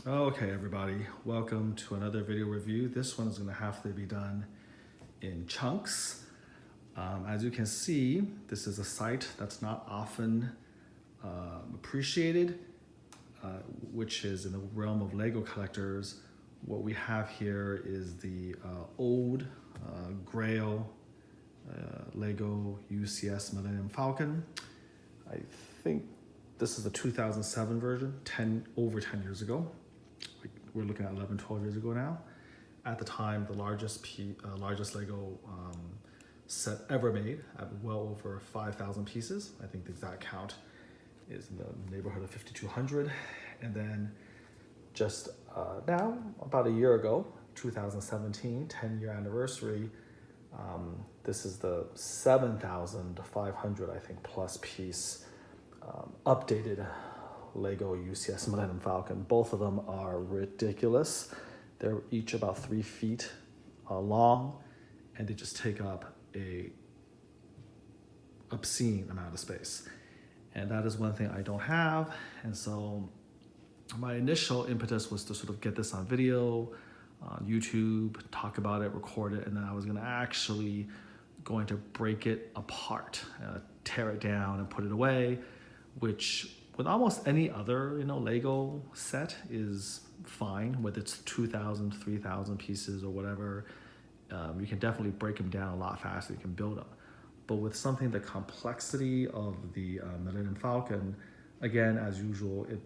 Okay, everybody, welcome to another video review. This one is going to have to be done in chunks. As you can see, this is a site that's not often appreciated, which is in the realm of Lego collectors. What we have here is the old Grail Lego UCS Millennium Falcon. I think this is the 2007 version, over 10 years ago. We're looking at 11, 12 years ago now. At the time, the largest Lego set ever made at well over 5,000 pieces. I think the exact count is in the neighborhood of 5,200. And then just now, about a year ago, 2017, 10-year anniversary, this is the 7,500, I think, plus piece updated Lego UCS Millennium Falcon. Both of them are ridiculous. They're each about 3 feet long, and they just take up a obscene amount of space. And that is one thing I don't have. And so my initial impetus was to sort of get this on video, on YouTube, talk about it, record it, and then I was going to break it apart, tear it down and put it away, which with almost any other, Lego set is fine, whether it's 2,000, 3,000 pieces or whatever. You can definitely break them down a lot faster. You can build them. But with something the complexity of the Millennium Falcon, again, as usual, it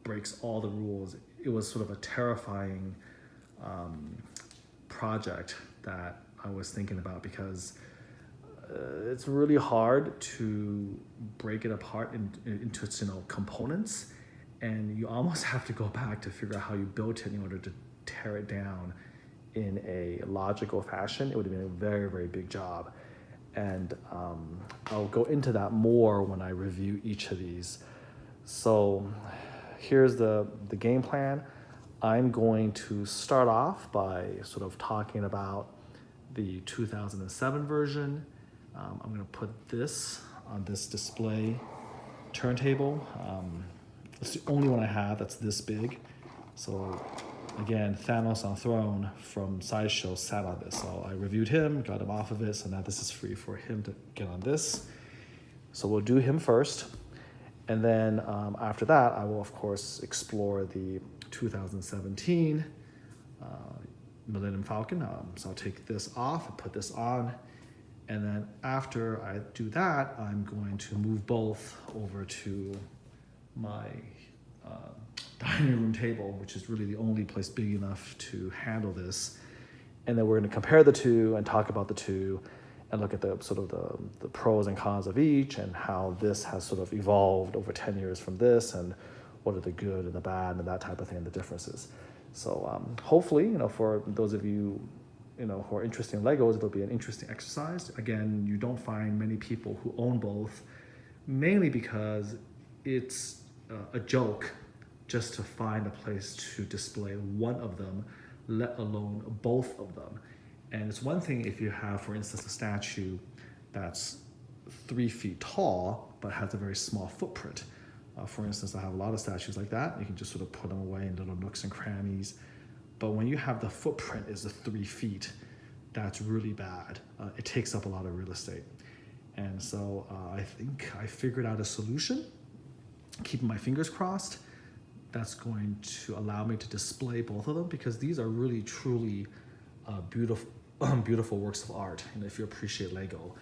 breaks all the rules. It was sort of a terrifying project that I was thinking about because it's really hard to break it apart into its components, and you almost have to go back to figure out how you built it in order to tear it down in a logical fashion. It would have been a very, very big job, and I'll go into that more when I review each of these. So here's the game plan. I'm going to start off by sort of talking about the 2007 version. I'm going to put this on this display turntable. It's the only one I have that's this big. So again, Thanos on Throne from Sideshow sat on this. So I reviewed him, got him off of it. So now this is free for him to get on this. So we'll do him first. And then after that, I will, of course, explore the 2017 Millennium Falcon. So I'll take this off and put this on. And then after I do that, I'm going to move both over to my dining room table, which is really the only place big enough to handle this. And then we're going to compare the two and talk about the two and look at the sort of the pros and cons of each and how this has sort of evolved over 10 years from this and what are the good and the bad and that type of thing and the differences. So hopefully, for those of you who are interested in Legos, it'll be an interesting exercise. Again, you don't find many people who own both, mainly because it's a joke just to find a place to display one of them, let alone both of them. And it's one thing if you have, for instance, a statue that's 3 feet tall, but has a very small footprint. For instance, I have a lot of statues like that. You can just sort of put them away in little nooks and crannies. But when you have the footprint is the 3 feet, that's really bad. It takes up a lot of real estate. And so I think I figured out a solution, keeping my fingers crossed, that's going to allow me to display both of them because these are really, truly beautiful works of art, if you appreciate Lego.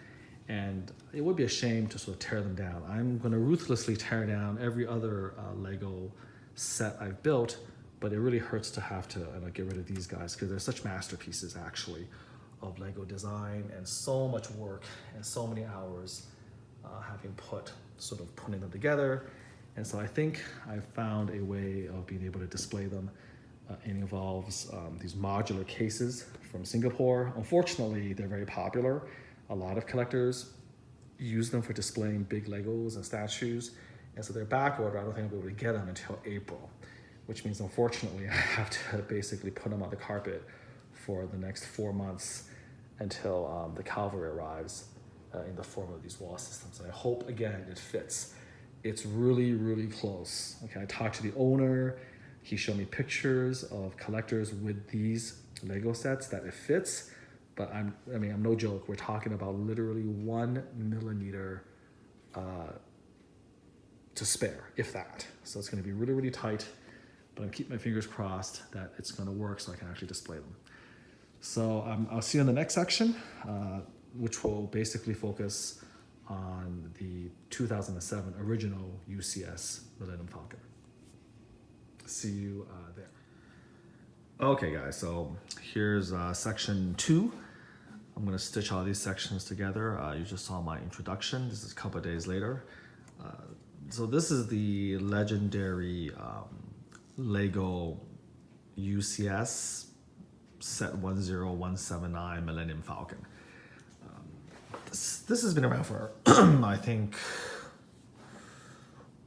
And it would be a shame to sort of tear them down. I'm going to ruthlessly tear down every other Lego set I've built, but it really hurts to have to get rid of these guys because they're such masterpieces actually of Lego design and so much work and so many hours having putting them together. And so I think I've found a way of being able to display them. It involves these modular cases from Singapore. Unfortunately, they're very popular. A lot of collectors use them for displaying big Legos and statues. And so they're back order. I don't think I'll be able to get them until April, which means unfortunately I have to basically put them on the carpet for the next 4 months until the cavalry arrives in the form of these wall systems. And I hope, again, it fits. It's really, really close. Okay, I talked to the owner. He showed me pictures of collectors with these Lego sets that it fits, but I'm no joke. We're talking about literally 1 millimeter to spare, if that. So it's going to be really, really tight, but I'm keeping my fingers crossed that it's going to work so I can actually display them. So I'll see you in the next section, which will basically focus on the 2007 original UCS Millennium Falcon. See you there. Okay guys, so here's section 2. I'm gonna stitch all these sections together. You just saw my introduction. This is a couple of days later. So this is the legendary Lego UCS set 10179 Millennium Falcon. This has been around for I think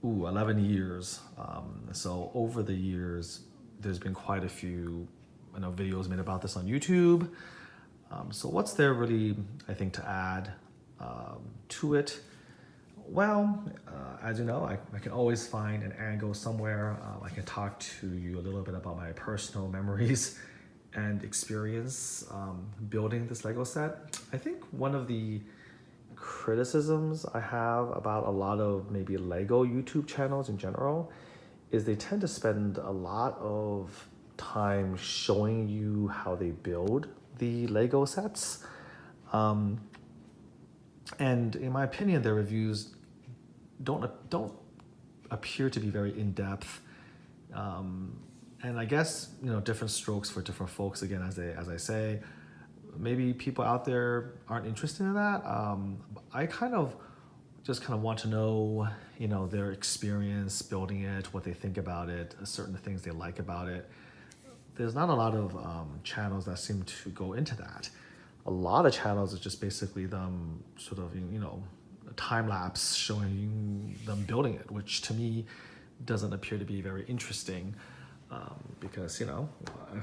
11 years. So over the years, there's been quite a few videos made about this on YouTube. So what's there really, I think, to add to it? Well, as you know, I can always find an angle somewhere. I can talk to you a little bit about my personal memories and experience building this Lego set. I think one of the criticisms I have about a lot of maybe Lego YouTube channels in general is they tend to spend a lot of time showing you how they build the Lego sets. And in my opinion, their reviews don't appear to be very in-depth. And I guess, different strokes for different folks, again, as I say. Maybe people out there aren't interested in that. I kind of want to know, their experience building it, what they think about it, certain things they like about it. There's not a lot of channels that seem to go into that. A lot of channels is just basically them sort of, a time lapse showing them building it, which to me doesn't appear to be very interesting. Because if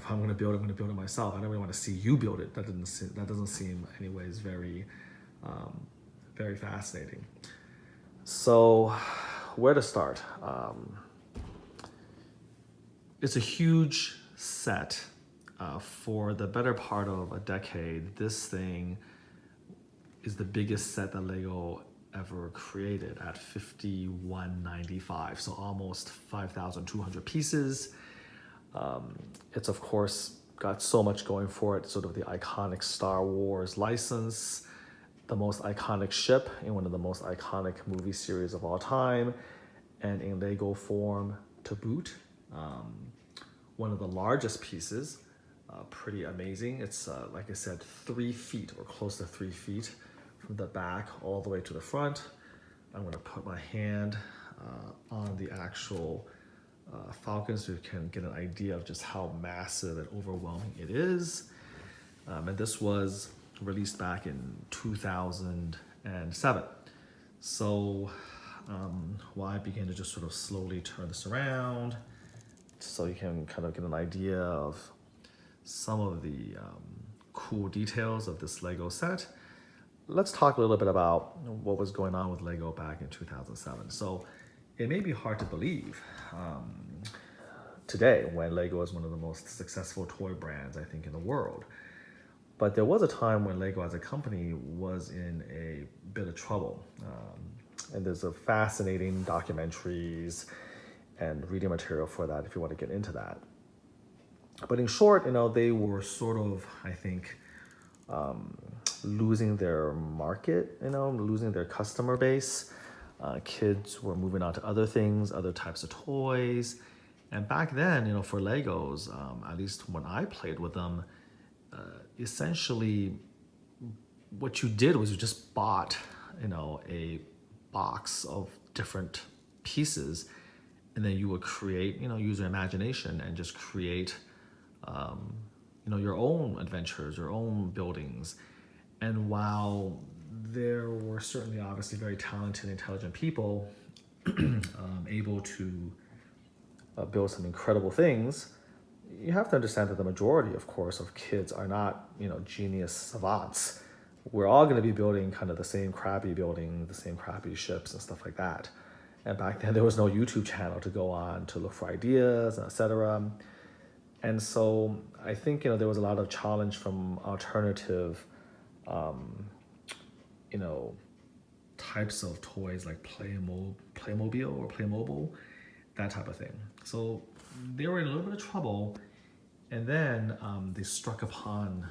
I'm going to build it, I'm going to build it myself. I don't really want to see you build it. That doesn't seem anyways very very fascinating. So where to start? It's a huge set. For the better part of a decade, this thing is the biggest set that Lego ever created at 5195, so almost 5,200 pieces. It's of course got so much going for it, sort of the iconic Star Wars license, the most iconic ship in one of the most iconic movie series of all time, and in Lego form to boot. One of the largest pieces, pretty amazing. It's, like I said, 3 feet or close to 3 feet from the back all the way to the front. I'm going to put my hand on the actual Falcon so you can get an idea of just how massive and overwhelming it is. And this was released back in 2007. So while I began to just sort of slowly turn this around so you can kind of get an idea of some of the cool details of this Lego set, let's talk a little bit about what was going on with Lego back in 2007. So it may be hard to believe today when Lego is one of the most successful toy brands, I think, in the world. But there was a time when Lego as a company was in a bit of trouble. And there's a fascinating documentaries and reading material for that if you want to get into that. But in short, they were sort of, I think, losing their market, losing their customer base. Kids were moving on to other things, other types of toys. And back then, for Legos, at least when I played with them, essentially what you did was you just bought, a box of different pieces, and then you would create, use your imagination and just create, your own adventures, your own buildings. And while there were certainly obviously very talented, intelligent people able to build some incredible things, you have to understand that the majority, of course, of kids are not, genius savants. We're all going to be building kind of the same crappy building, the same crappy ships and stuff like that. And back then there was no YouTube channel to go on to look for ideas, etc. And so I think, there was a lot of challenge from alternative, types of toys like Playmobil or Playmobil, that type of thing. So they were in a little bit of trouble, and then they struck upon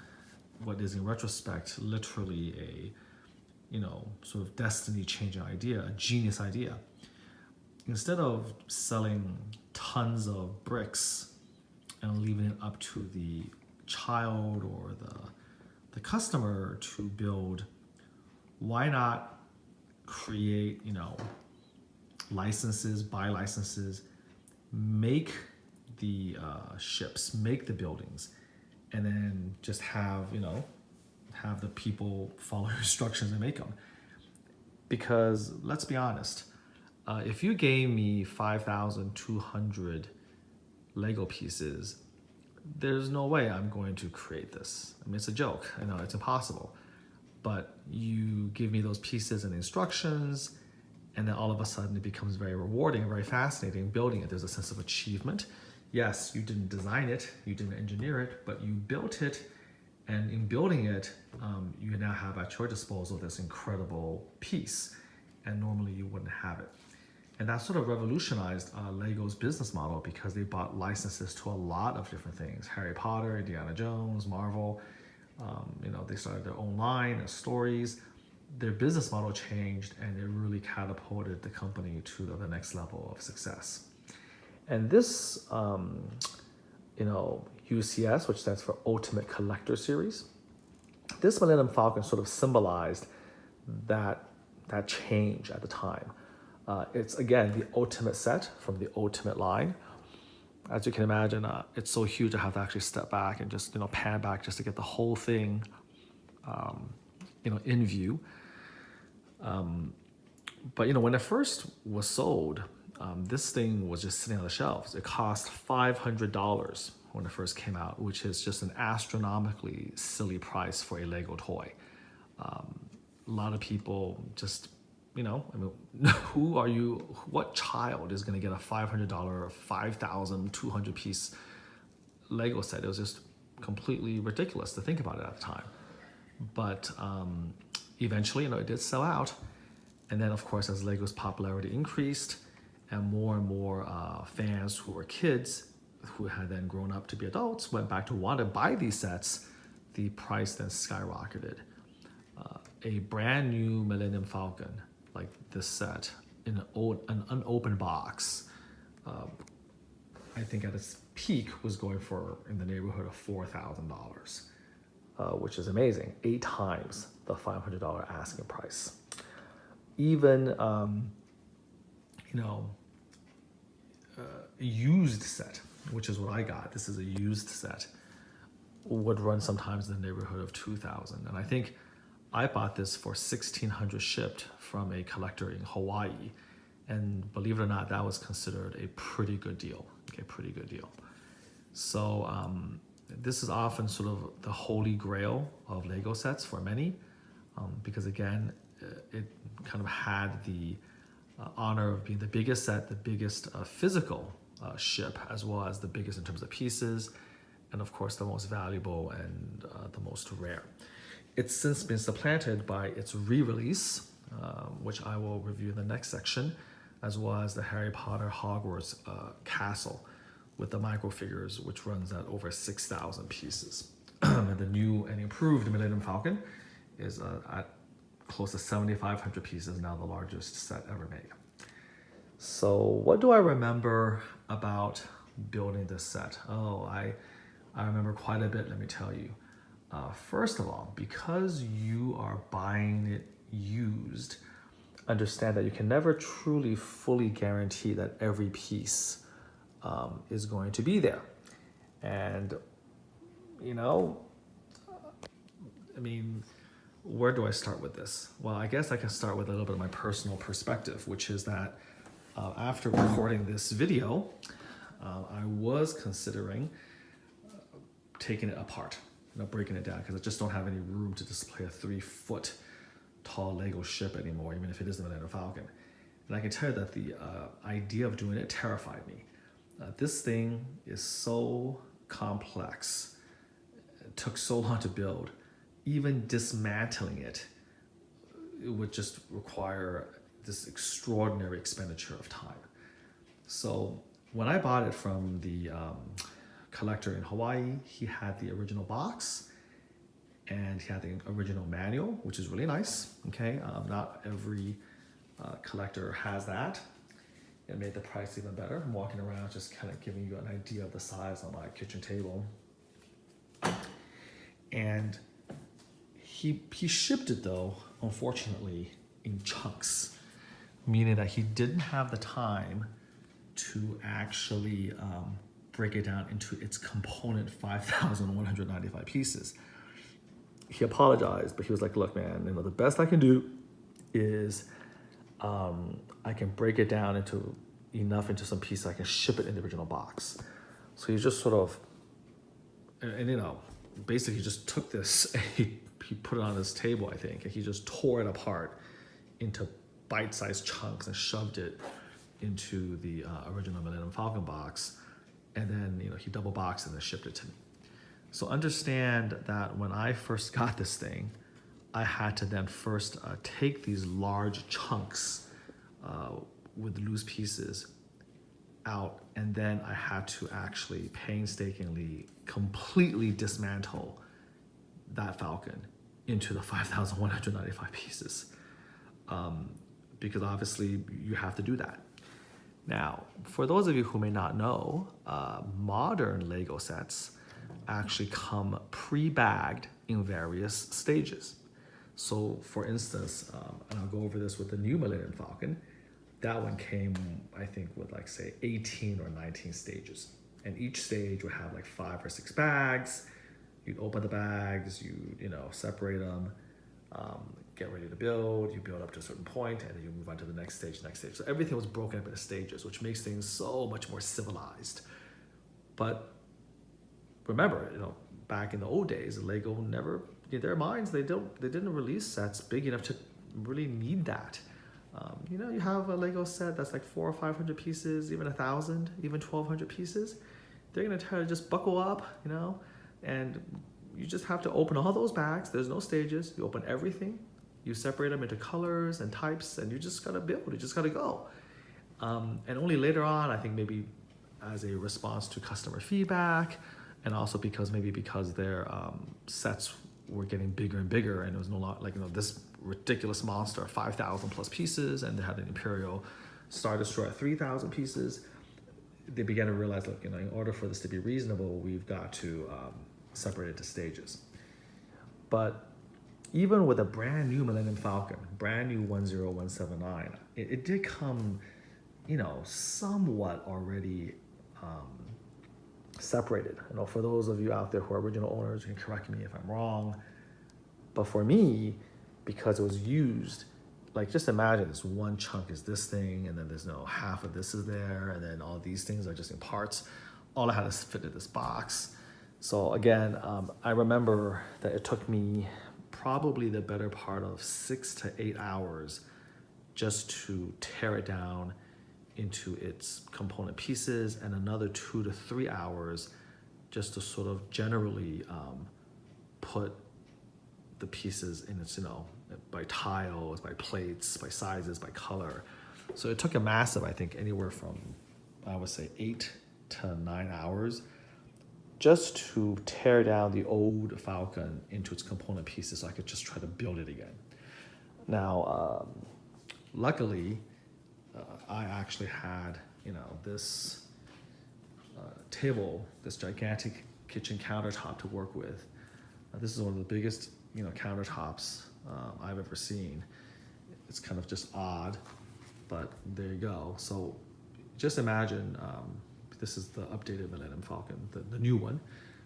what is in retrospect literally a, sort of destiny-changing idea, a genius idea. Instead of selling tons of bricks and leaving it up to the child or the customer to build, why not create, licenses, buy licenses, make the ships, make the buildings, and then just have the people follow instructions and make them. Because let's be honest, if you gave me 5,200 Lego pieces, there's no way I'm going to create this. I mean, it's a joke. I know it's impossible. But you give me those pieces and instructions, and then all of a sudden it becomes very rewarding and very fascinating building it. There's a sense of achievement. Yes, you didn't design it, you didn't engineer it, but you built it. And in building it, you now have at your disposal this incredible piece, and normally you wouldn't have it. And that sort of revolutionized Lego's business model, because they bought licenses to a lot of different things. Harry Potter, Indiana Jones, Marvel, they started their own line of stories. Their business model changed, and it really catapulted the company to the next level of success. And this, UCS, which stands for Ultimate Collector Series, this Millennium Falcon sort of symbolized that change at the time. It's, again, the ultimate set from the Ultimate line. As you can imagine, it's so huge I have to actually step back and just, pan back just to get the whole thing, in view. But, when it first was sold, this thing was just sitting on the shelves. It cost $500 when it first came out, which is just an astronomically silly price for a Lego toy. A lot of people just, what child is going to get a $500, 5,200 piece Lego set? It was just completely ridiculous to think about it at the time. But eventually, it did sell out. And then, of course, as Lego's popularity increased and more fans who were kids who had then grown up to be adults went back to want to buy these sets, the price then skyrocketed. A brand new Millennium Falcon, like this set, in an unopened box, I think at its peak was going for in the neighborhood of $4,000, which is amazing, 8 times the $500 asking price. Even used set, which is what I got, this is a used set, would run sometimes in the neighborhood of $2,000. And I think I bought this for $1,600 shipped from a collector in Hawaii. And believe it or not, that was considered a pretty good deal. So this is often sort of the holy grail of Lego sets for many, because again, it kind of had the honor of being the biggest set, the biggest physical ship, as well as the biggest in terms of pieces, and of course the most valuable and the most rare. It's since been supplanted by its re-release, which I will review in the next section, as well as the Harry Potter Hogwarts castle with the microfigures, which runs at over 6,000 pieces. And the new and improved Millennium Falcon is at close to 7,500 pieces, now the largest set ever made. So what do I remember about building this set? Oh, I remember quite a bit, let me tell you. First of all, because you are buying it used, understand that you can never truly fully guarantee that every piece is going to be there. And, where do I start with this? Well, I guess I can start with a little bit of my personal perspective, which is that after recording this video, I was considering taking it apart, breaking it down, because I just don't have any room to display a 3-foot tall Lego ship anymore, even if it is the Millennium Falcon. And I can tell you that the idea of doing it terrified me. This thing is so complex. It took so long to build. Even dismantling it would just require this extraordinary expenditure of time. So when I bought it from the collector in Hawaii, he had the original box and he had the original manual, which is really nice. Okay, not every collector has that. It made the price even better. I'm walking around just kind of giving you an idea of the size on my kitchen table. And he shipped it though, unfortunately, in chunks, meaning that he didn't have the time to actually break it down into its component 5,195 pieces. He apologized, but he was like, look, man, the best I can do is I can break it down into some pieces I can ship it in the original box. So he just sort of, and basically just took this, and he put it on this table, I think, and he just tore it apart into bite-sized chunks and shoved it into the original Millennium Falcon box, and then he double boxed it and then shipped it to me. So understand that when I first got this thing, I had to then first take these large chunks with loose pieces out, and then I had to actually painstakingly completely dismantle that Falcon into the 5,195 pieces, because obviously you have to do that. Now, for those of you who may not know, modern Lego sets actually come pre-bagged in various stages. So for instance, and I'll go over this with the new Millennium Falcon, that one came, I think, with like say 18 or 19 stages. And each stage would have like 5 or 6 bags. You'd open the bags, you separate them, get ready to build, you build up to a certain point, and then you move on to the next stage. So everything was broken up into stages, which makes things so much more civilized. But remember, back in the old days, Lego never, in their minds, they didn't release sets big enough to really need that. You have a Lego set that's like 400 or 500 pieces, even 1,000, even 1,200 pieces. They're gonna try to just buckle up, and you just have to open all those bags. There's no stages. You open everything. You separate them into colors and types, and you just gotta build. You just gotta go. And only later on, I think maybe as a response to customer feedback, and also because their sets were getting bigger and bigger, and it was no longer like this ridiculous monster, 5,000 plus pieces, and they had an Imperial Star Destroyer 3,000 pieces. They began to realize, look, in order for this to be reasonable, we've got to separate it to stages. But even with a brand new Millennium Falcon, brand new 10179, it did come, somewhat already separated. For those of you out there who are original owners, you can correct me if I'm wrong. But for me, because it was used, like just imagine this one chunk is this thing, and then there's half of this is there, and then all these things are just in parts. All I had to fit in this box. So again, I remember that it took me probably the better part of 6 to 8 hours just to tear it down into its component pieces, and another 2 to 3 hours just to sort of generally put the pieces in its, by tiles, by plates, by sizes, by color. So it took a massive, I think, anywhere from, I would say 8 to 9 hours just to tear down the old Falcon into its component pieces so I could just try to build it again. Now, luckily, I actually had, this table, this gigantic kitchen countertop to work with. This is one of the biggest, countertops I've ever seen. It's kind of just odd, but there you go. So just imagine, this is the updated Millennium Falcon, the new one,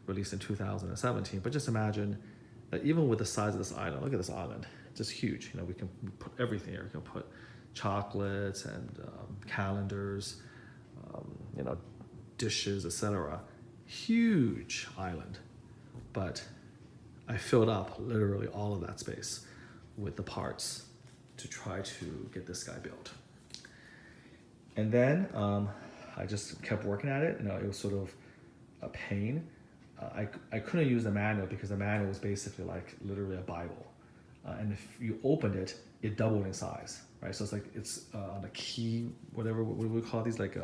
released in 2017. But just imagine that even with the size of this island, look at this island, it's just huge. We can put everything here. We can put chocolates and calendars, dishes, etc. Huge island, but I filled up literally all of that space with the parts to try to get this guy built. And then I just kept working at it. It was sort of a pain. I couldn't use the manual because the manual was basically like literally a Bible. And if you opened it, it doubled in size, right? So it's on a key, whatever, what do we call these? Like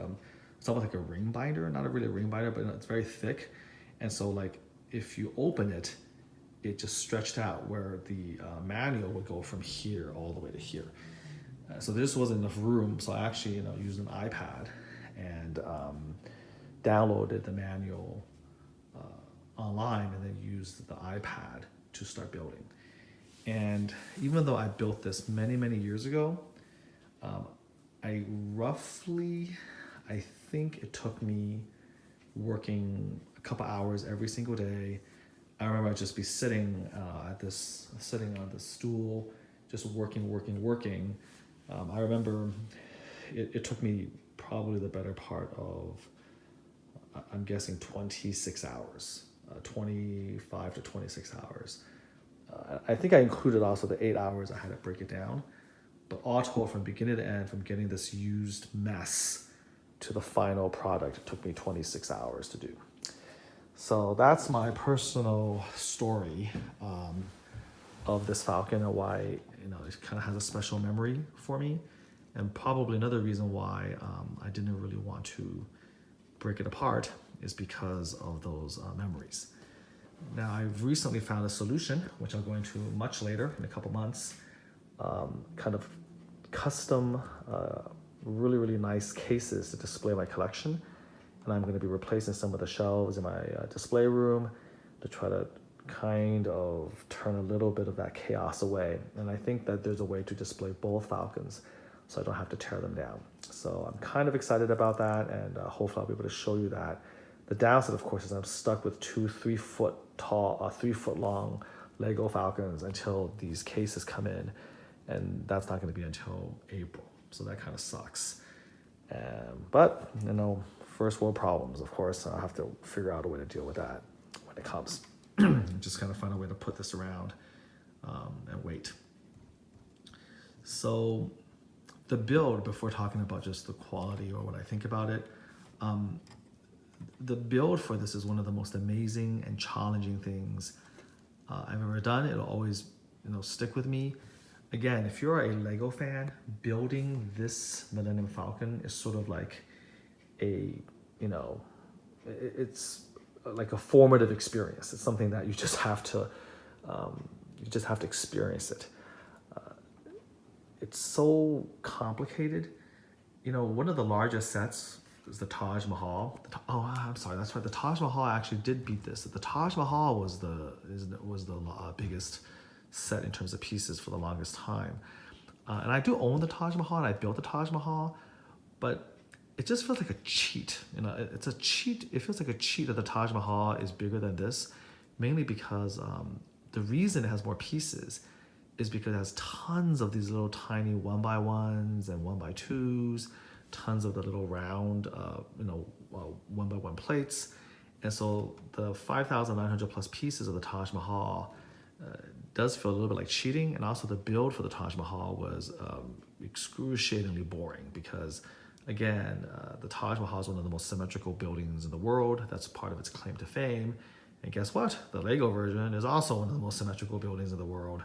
it's almost like a ring binder, not really a ring binder, but it's very thick. And so like if you open it, it just stretched out where the manual would go from here all the way to here. So this wasn't enough room. So I actually, used an iPad and downloaded the manual online and then used the iPad to start building. And even though I built this many, many years ago, I think it took me working a couple hours every single day. I remember I'd just be sitting on this stool, just working. I remember it took me probably the better part of, I'm guessing 26 hours, 25 to 26 hours. I think I included also the 8 hours I had to break it down, but all told, from beginning to end, from getting this used mess to the final product, it took me 26 hours to do. So that's my personal story of this Falcon and why it kind of has a special memory for me, and probably another reason why I didn't really want to break it apart is because of those memories. Now I've recently found a solution, which I'll go into much later in a couple months, kind of custom, really, really nice cases to display my collection. And I'm going to be replacing some of the shelves in my display room to try to kind of turn a little bit of that chaos away. And I think that there's a way to display both Falcons so I don't have to tear them down. So I'm kind of excited about that, and hopefully I'll be able to show you that. The downside, of course, is I'm stuck with 2 3-foot tall, 3-foot long Lego Falcons until these cases come in, and that's not going to be until April. So that kind of sucks. But first world problems, of course. I'll have to figure out a way to deal with that when it comes. Just kind of find a way to put this around and wait. So the build, before talking about just the quality or what I think about it, the build for this is one of the most amazing and challenging things I've ever done. It'll always stick with me. Again, if you're a Lego fan, building this Millennium Falcon is sort of like it's like a formative experience. It's something that you just have to experience it. It's so complicated. One of the largest sets is the Taj Mahal. I'm sorry, that's right. The Taj Mahal actually did beat this. The Taj Mahal was the biggest set in terms of pieces for the longest time. And I do own the Taj Mahal, and I built the Taj Mahal, but it just feels like a cheat. It's a cheat. It feels like a cheat that the Taj Mahal is bigger than this, mainly because the reason it has more pieces is because it has tons of these little tiny 1x1s and 1x2s, tons of the little round, 1x1 plates. And so the 5,900 plus pieces of the Taj Mahal does feel a little bit like cheating. And also the build for the Taj Mahal was excruciatingly boring because, again, the Taj Mahal is one of the most symmetrical buildings in the world. That's part of its claim to fame. And guess what? The Lego version is also one of the most symmetrical buildings in the world.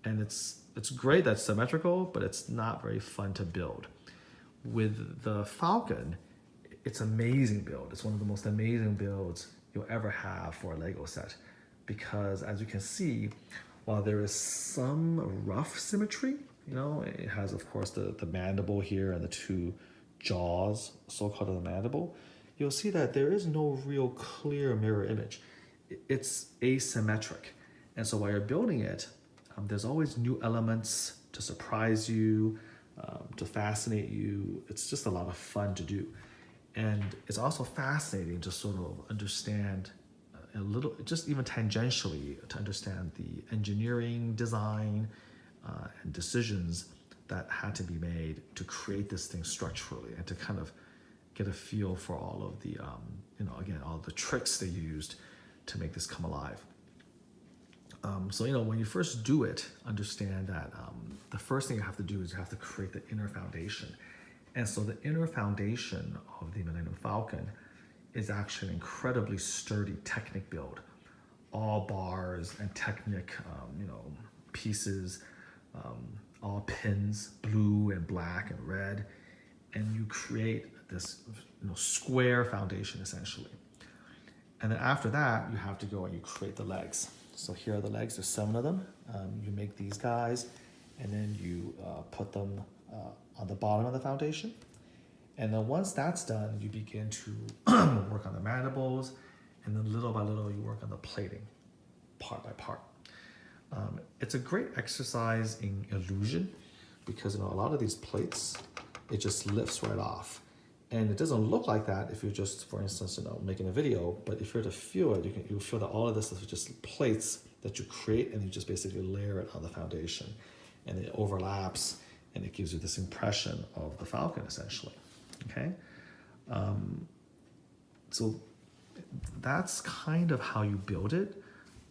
And it's great that's symmetrical, but it's not very fun to build. With the Falcon, it's an amazing build. It's one of the most amazing builds you'll ever have for a Lego set. Because as you can see, while there is some rough symmetry, it has, of course, the mandible here and the 2 jaws, so-called of the mandible, you'll see that there is no real clear mirror image. It's asymmetric. And so while you're building it, there's always new elements to surprise you, to fascinate you. It's just a lot of fun to do. And it's also fascinating to sort of understand a little, just even tangentially, to understand the engineering, design, and decisions that had to be made to create this thing structurally, and to kind of get a feel for all of the, all the tricks they used to make this come alive. So when you first do it, understand that the first thing you have to do is you have to create the inner foundation. And so the inner foundation of the Millennium Falcon is actually an incredibly sturdy Technic build. All bars and Technic, pieces, all pins, blue and black and red, and you create this square foundation essentially. And then after that, you have to go and you create the legs. So here are the legs, there's 7 of them. You make these guys, and then you put them on the bottom of the foundation. And then once that's done, you begin to work on the mandibles, and then little by little, you work on the plating, part by part. It's a great exercise in illusion, because a lot of these plates, it just lifts right off. And it doesn't look like that if you're just, for instance, making a video, but if you're to feel it, you'll feel that all of this is just plates that you create, and you just basically layer it on the foundation, and it overlaps, and it gives you this impression of the Falcon essentially, okay? So that's kind of how you build it.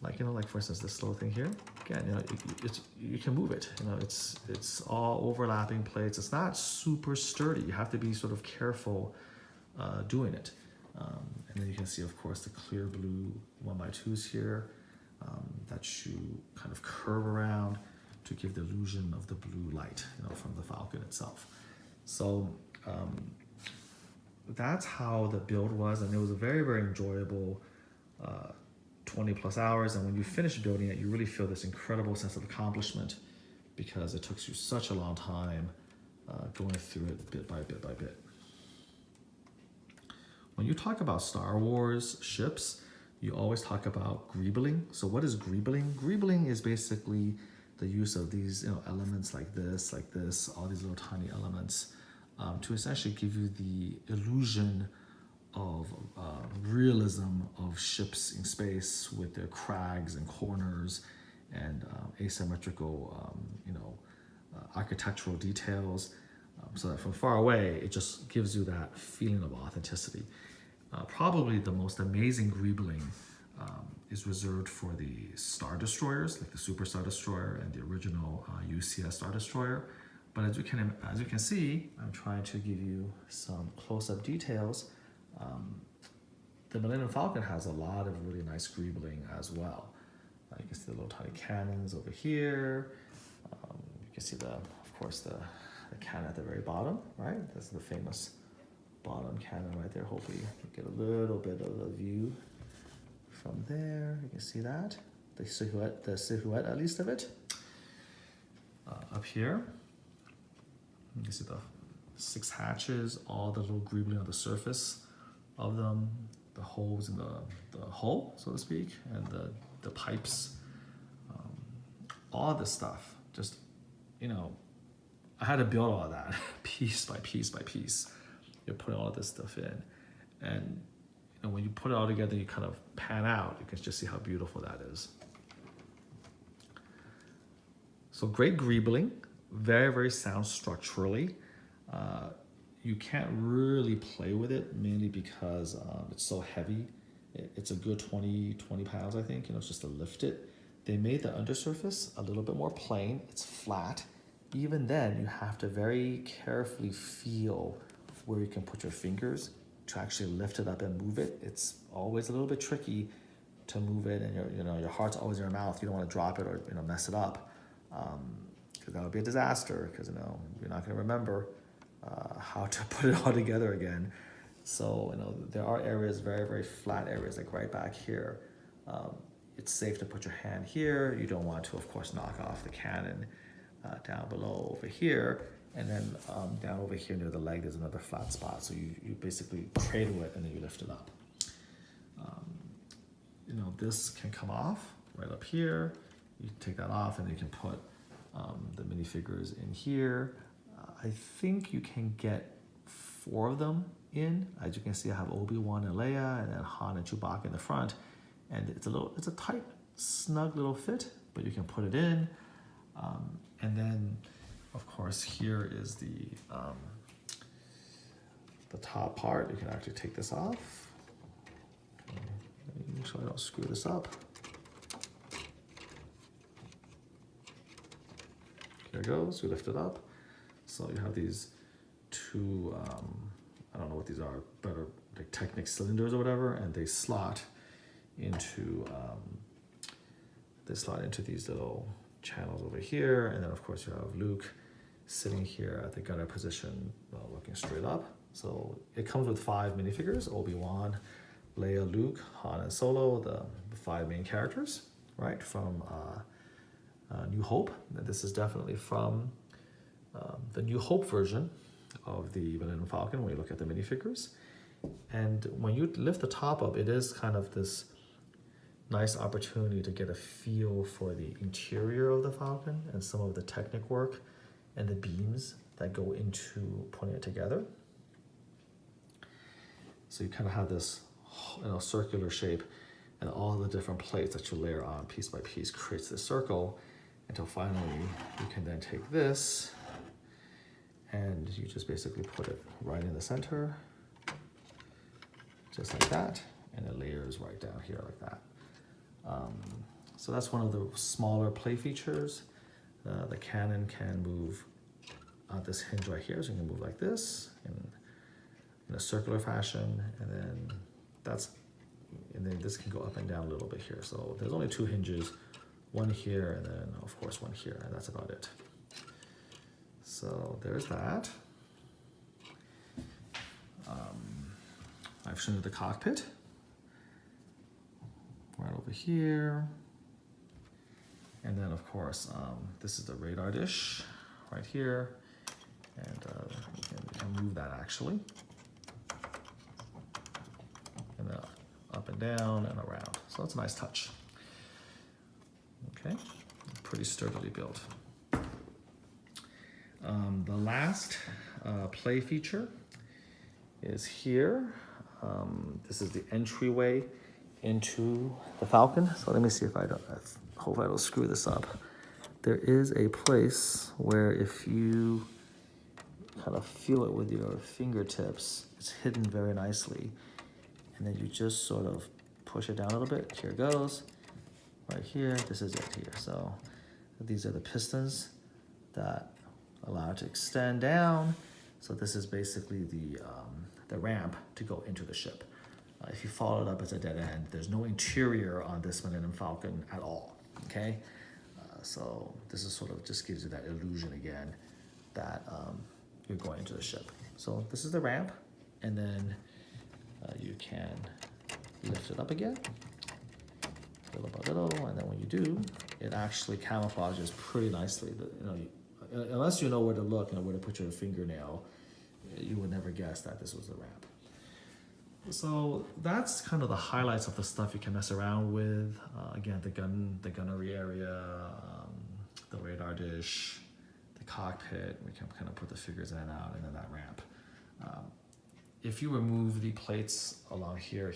Like for instance, this little thing here. Again, you can move it. It's all overlapping plates. It's not super sturdy. You have to be sort of careful doing it. And then you can see, of course, the clear blue 1x2s here that you kind of curve around to give the illusion of the blue light, from the Falcon itself. So that's how the build was, and it was a very, very enjoyable 20 plus hours. And when you finish building it, you really feel this incredible sense of accomplishment, because it took you such a long time going through it bit by bit by bit. When you talk about Star Wars ships, you always talk about greebling. So what is greebling? Greebling is basically the use of these elements like this, all these little tiny elements to essentially give you the illusion of realism of ships in space with their crags and corners and asymmetrical, architectural details, so that from far away, it just gives you that feeling of authenticity. Probably the most amazing greebling is reserved for the Star Destroyers, like the Super Star Destroyer and the original UCS Star Destroyer. But as you can see, I'm trying to give you some close-up details. The Millennium Falcon has a lot of really nice greebling as well. You can see the little tiny cannons over here. You can see of course, the cannon at the very bottom, right? That's the famous bottom cannon right there. Hopefully you get a little bit of the view from there. You can see that, the silhouette at least of it. Up here, you can see the 6 hatches, all the little greebling on the surface of them, the holes in the hull, so to speak, and the pipes, all this stuff. Just, I had to build all of that piece by piece by piece. You're putting all of this stuff in, and when you put it all together, you kind of pan out. You can just see how beautiful that is. So great greebling, very, very sound structurally. You can't really play with it, mainly because it's so heavy. It's a good 20 pounds, I think, it's just to lift it. They made the undersurface a little bit more plain. It's flat. Even then, you have to very carefully feel where you can put your fingers to actually lift it up and move it. It's always a little bit tricky to move it, and your heart's always in your mouth. You don't want to drop it or mess it up, because that would be a disaster, because you're not going to remember how to put it all together again. So there are areas, very, very flat areas, like right back here. It's safe to put your hand here. You don't want to, of course, knock off the cannon down below over here. And then down over here near the leg, there's another flat spot. So you basically cradle it and then you lift it up. This can come off right up here. You take that off and you can put the minifigures in here. I think you can get 4 of them in. As you can see, I have Obi-Wan and Leia, and then Han and Chewbacca in the front. And it's a tight, snug little fit, but you can put it in. And then, of course, here is the top part. You can actually take this off. Make sure I don't screw this up. Here it goes. You lift it up. So you have these two, I don't know what these are, better like Technic cylinders or whatever, and they slot into these little channels over here, and then of course you have Luke sitting here at the gunner position, looking straight up. So it comes with 5 minifigures: Obi-Wan, Leia, Luke, Han, and Solo, the 5 main characters, right, from New Hope. And this is definitely from the New Hope version of the Millennium Falcon when you look at the minifigures. And when you lift the top up, it is kind of this nice opportunity to get a feel for the interior of the Falcon and some of the Technic work and the beams that go into putting it together. So you kind of have this, circular shape, and all the different plates that you layer on piece by piece creates this circle until finally you can then take this and you just basically put it right in the center, just like that, and it layers right down here like that. So that's one of the smaller play features. The cannon can move this hinge right here, so you can move like this in a circular fashion, and then this can go up and down a little bit here. So there's only 2 hinges, one here, and then of course one here, and that's about it. So there's that. I've shown you the cockpit right over here. And then of course, this is the radar dish right here. And we can move that actually. And then up and down and around. So it's a nice touch. Okay, pretty sturdily built. The last play feature is here. This is the entryway into the Falcon. So let me see if I hope I don't screw this up. There is a place where if you kind of feel it with your fingertips, it's hidden very nicely. And then you just sort of push it down a little bit. Here it goes. Right here, this is it here. So these are the pistons that allow it to extend down. So this is basically the ramp to go into the ship. If you follow it up as a dead end, there's no interior on this Millennium Falcon at all, okay? So this is sort of just gives you that illusion again that you're going into the ship. So this is the ramp, and then you can lift it up again, little by little, and then when you do, it actually camouflages pretty nicely. Unless you know where to look and where to put your fingernail, you would never guess that this was the ramp. So that's kind of the highlights of the stuff you can mess around with. Again, the gunnery area, the radar dish, the cockpit. We can kind of put the figures in and out, and then that ramp. If you remove the plates along here,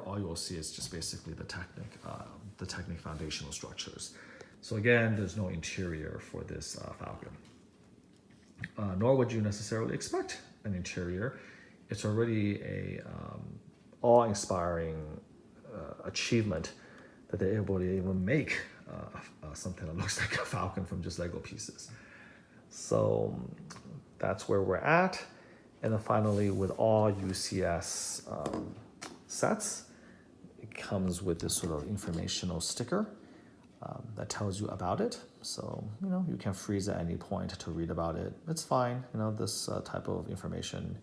all you will see is just basically the Technic foundational structures. So again, there's no interior for this Falcon. Nor would you necessarily expect an interior. It's already a awe-inspiring achievement that they're able to even make something that looks like a Falcon from just Lego pieces. So that's where we're at. And then finally, with all UCS sets, it comes with this sort of informational sticker that tells you about it. So, you can freeze at any point to read about it. It's fine. This type of information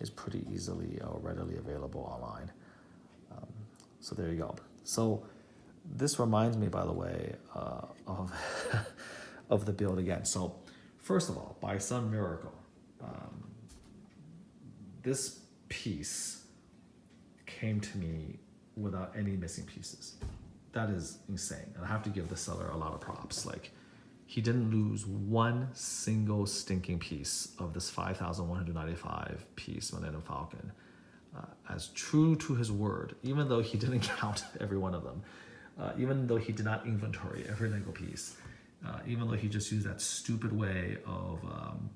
is pretty easily or readily available online. So there you go. So this reminds me, by the way, of, of the build again. So first of all, by some miracle, this piece came to me without any missing pieces. That is insane. And I have to give the seller a lot of props. Like, he didn't lose one single stinking piece of this 5,195 piece Millennium Falcon. As true to his word, even though he didn't count every one of them, even though he did not inventory every Lego piece, even though he just used that stupid way of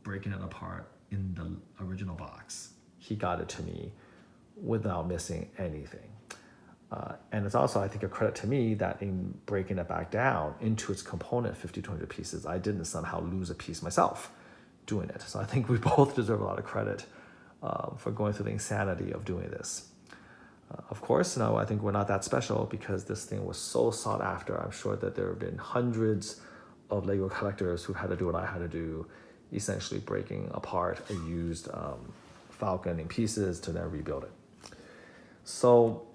breaking it apart in the original box, he got it to me without missing anything. And it's also, I think, a credit to me that in breaking it back down into its component 50 to 100 pieces, I didn't somehow lose a piece myself. doing it. So I think we both deserve a lot of credit for going through the insanity of doing this. Of course, no, I think we're not that special because this thing was so sought after. I'm sure that there have been hundreds of Lego collectors who had to do what I had to do, essentially breaking apart a used Falcon in pieces to then rebuild it. So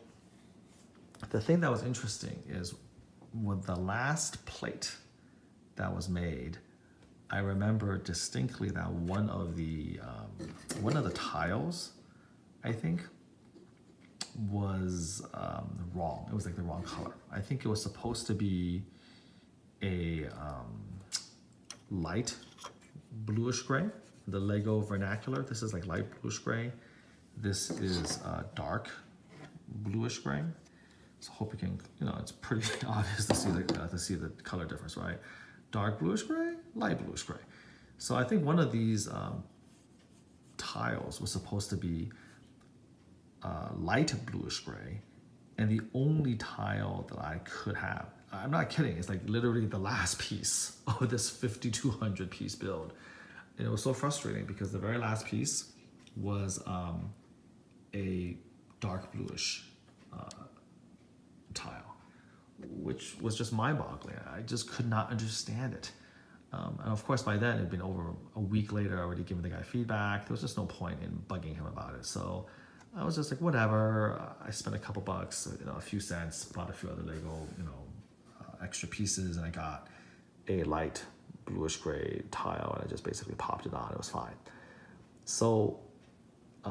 the thing that was interesting is with the last plate that was made, I remember distinctly that one of the tiles, I think, was wrong. It was like the wrong color. I think it was supposed to be a light bluish gray, the Lego vernacular. This is like light bluish gray. This is dark bluish gray. So hope you can, it's pretty obvious to see the color difference, right? Dark bluish gray, light bluish gray. So I think one of these tiles was supposed to be light bluish gray, and the only tile that I could have, I'm not kidding, it's like literally the last piece of this 5,200 piece build. And it was so frustrating because the very last piece was a dark bluish tile, which was just mind-boggling. I just could not understand it. And of course, by then, it had been over a week later, I already given the guy feedback. There was just no point in bugging him about it. So I was just like, whatever. I spent a couple bucks, a few cents, bought a few other Lego, extra pieces, and I got a light bluish gray tile, and I just basically popped it on. It was fine. So it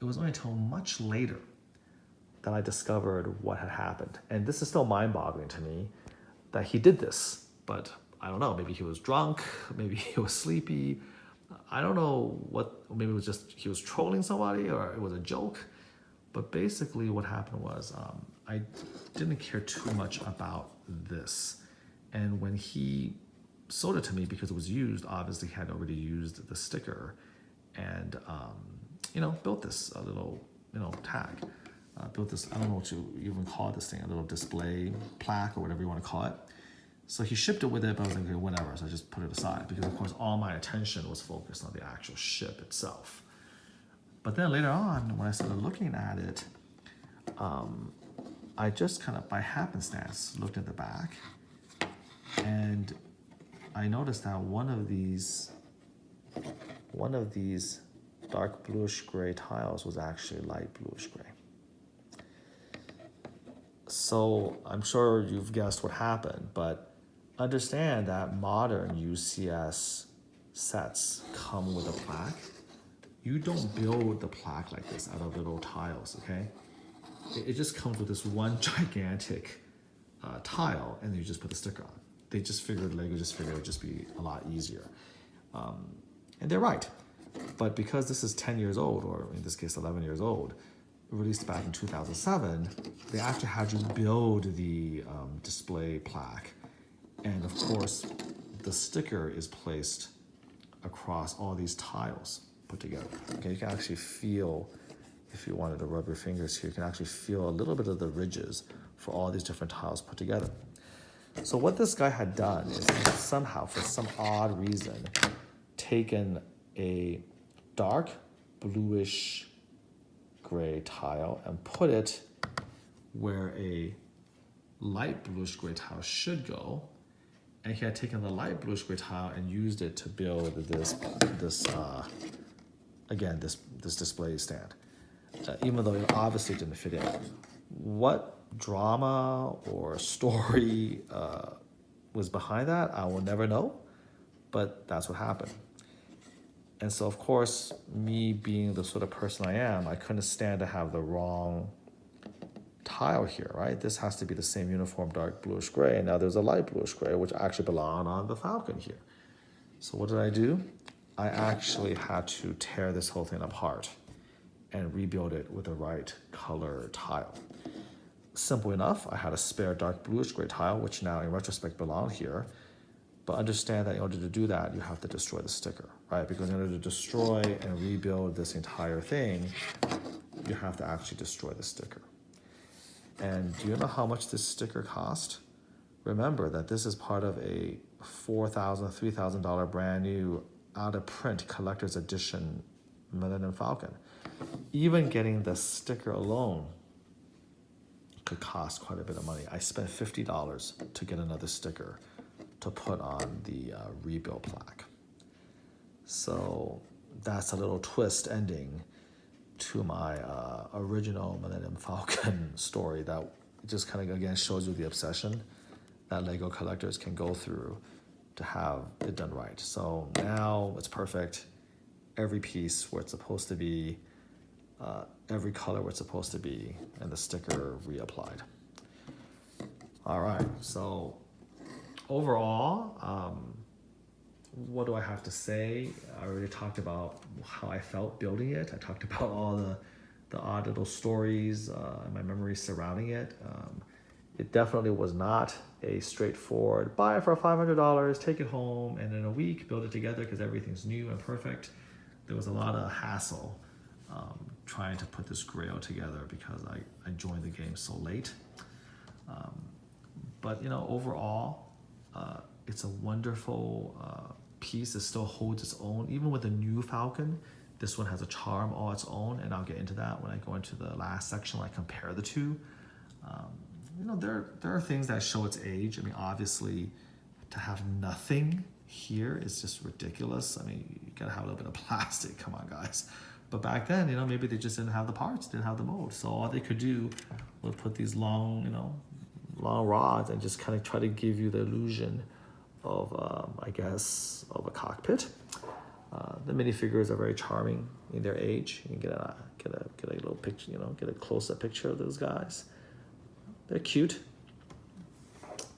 was only until much later that I discovered what had happened. And this is still mind-boggling to me that he did this, but I don't know, maybe he was drunk, maybe he was sleepy. I don't know maybe it was just he was trolling somebody or it was a joke. But basically what happened was I didn't care too much about this. And when he sold it to me, because it was used, obviously he had already used the sticker and, built this little, tag. Built this, I don't know what you even call this thing, a little display plaque or whatever you want to call it. So he shipped it with it, but I was like, okay, whatever. So I just put it aside because, of course, all my attention was focused on the actual ship itself. But then later on, when I started looking at it, I just kind of, by happenstance, looked at the back, and I noticed that one of these dark bluish gray tiles was actually light bluish gray. So I'm sure you've guessed what happened, but understand that modern UCS sets come with a plaque. You don't build the plaque like this out of little tiles, okay? It just comes with this one gigantic tile, and you just put the sticker on. They just figured, Lego just figured it would just be a lot easier. And they're right. But because this is 10 years old, or in this case 11 years old, released back in 2007, they actually had you build the display plaque. And of course, the sticker is placed across all these tiles put together. Okay, you can actually feel, if you wanted to rub your fingers here, you can actually feel a little bit of the ridges for all these different tiles put together. So what this guy had done is somehow, for some odd reason, taken a dark bluish gray tile and put it where a light bluish gray tile should go, and he had taken the light bluish gray tile and used it to build this display stand, even though it obviously didn't fit in. What drama or story was behind that, I will never know, but that's what happened. And so, of course, me being the sort of person I am, I couldn't stand to have the wrong tile here, right? This has to be the same uniform dark bluish gray. And now there's a light bluish gray, which actually belonged on the Falcon here. So what did I do? I actually had to tear this whole thing apart and rebuild it with the right color tile. Simple enough. I had a spare dark bluish gray tile, which now in retrospect belonged here. But understand that in order to do that, you have to destroy the sticker, right? Because in order to destroy and rebuild this entire thing, you have to actually destroy the sticker. And do you know how much this sticker cost? Remember that this is part of a $4,000, $3,000 brand new out of print collector's edition Millennium Falcon. Even getting the sticker alone could cost quite a bit of money. I spent $50 to get another sticker to put on the rebuild plaque. So that's a little twist ending to my original Millennium Falcon story that just kind of, again, shows you the obsession that Lego collectors can go through to have it done right. So now it's perfect. Every piece where it's supposed to be, every color where it's supposed to be, and the sticker reapplied. All right, so overall, what do I have to say? I already talked about how I felt building it. I talked about all the odd little stories and my memories surrounding it. It definitely was not a straightforward buy it for $500, take it home, and in a week build it together because everything's new and perfect. There was a lot of hassle trying to put this Grail together because I joined the game so late. But overall, it's a wonderful piece. It still holds its own. Even with the new Falcon, this one has a charm all its own, and I'll get into that when I go into the last section when I compare the two. There are things that show its age. I mean, obviously, to have nothing here is just ridiculous. I mean, you gotta have a little bit of plastic. Come on, guys. But back then, maybe they just didn't have the parts, didn't have the mold. So all they could do was put these long rods and just kind of try to give you the illusion of, I guess, of a cockpit. The minifigures are very charming in their age. You can get a little picture, get a close-up picture of those guys. They're cute.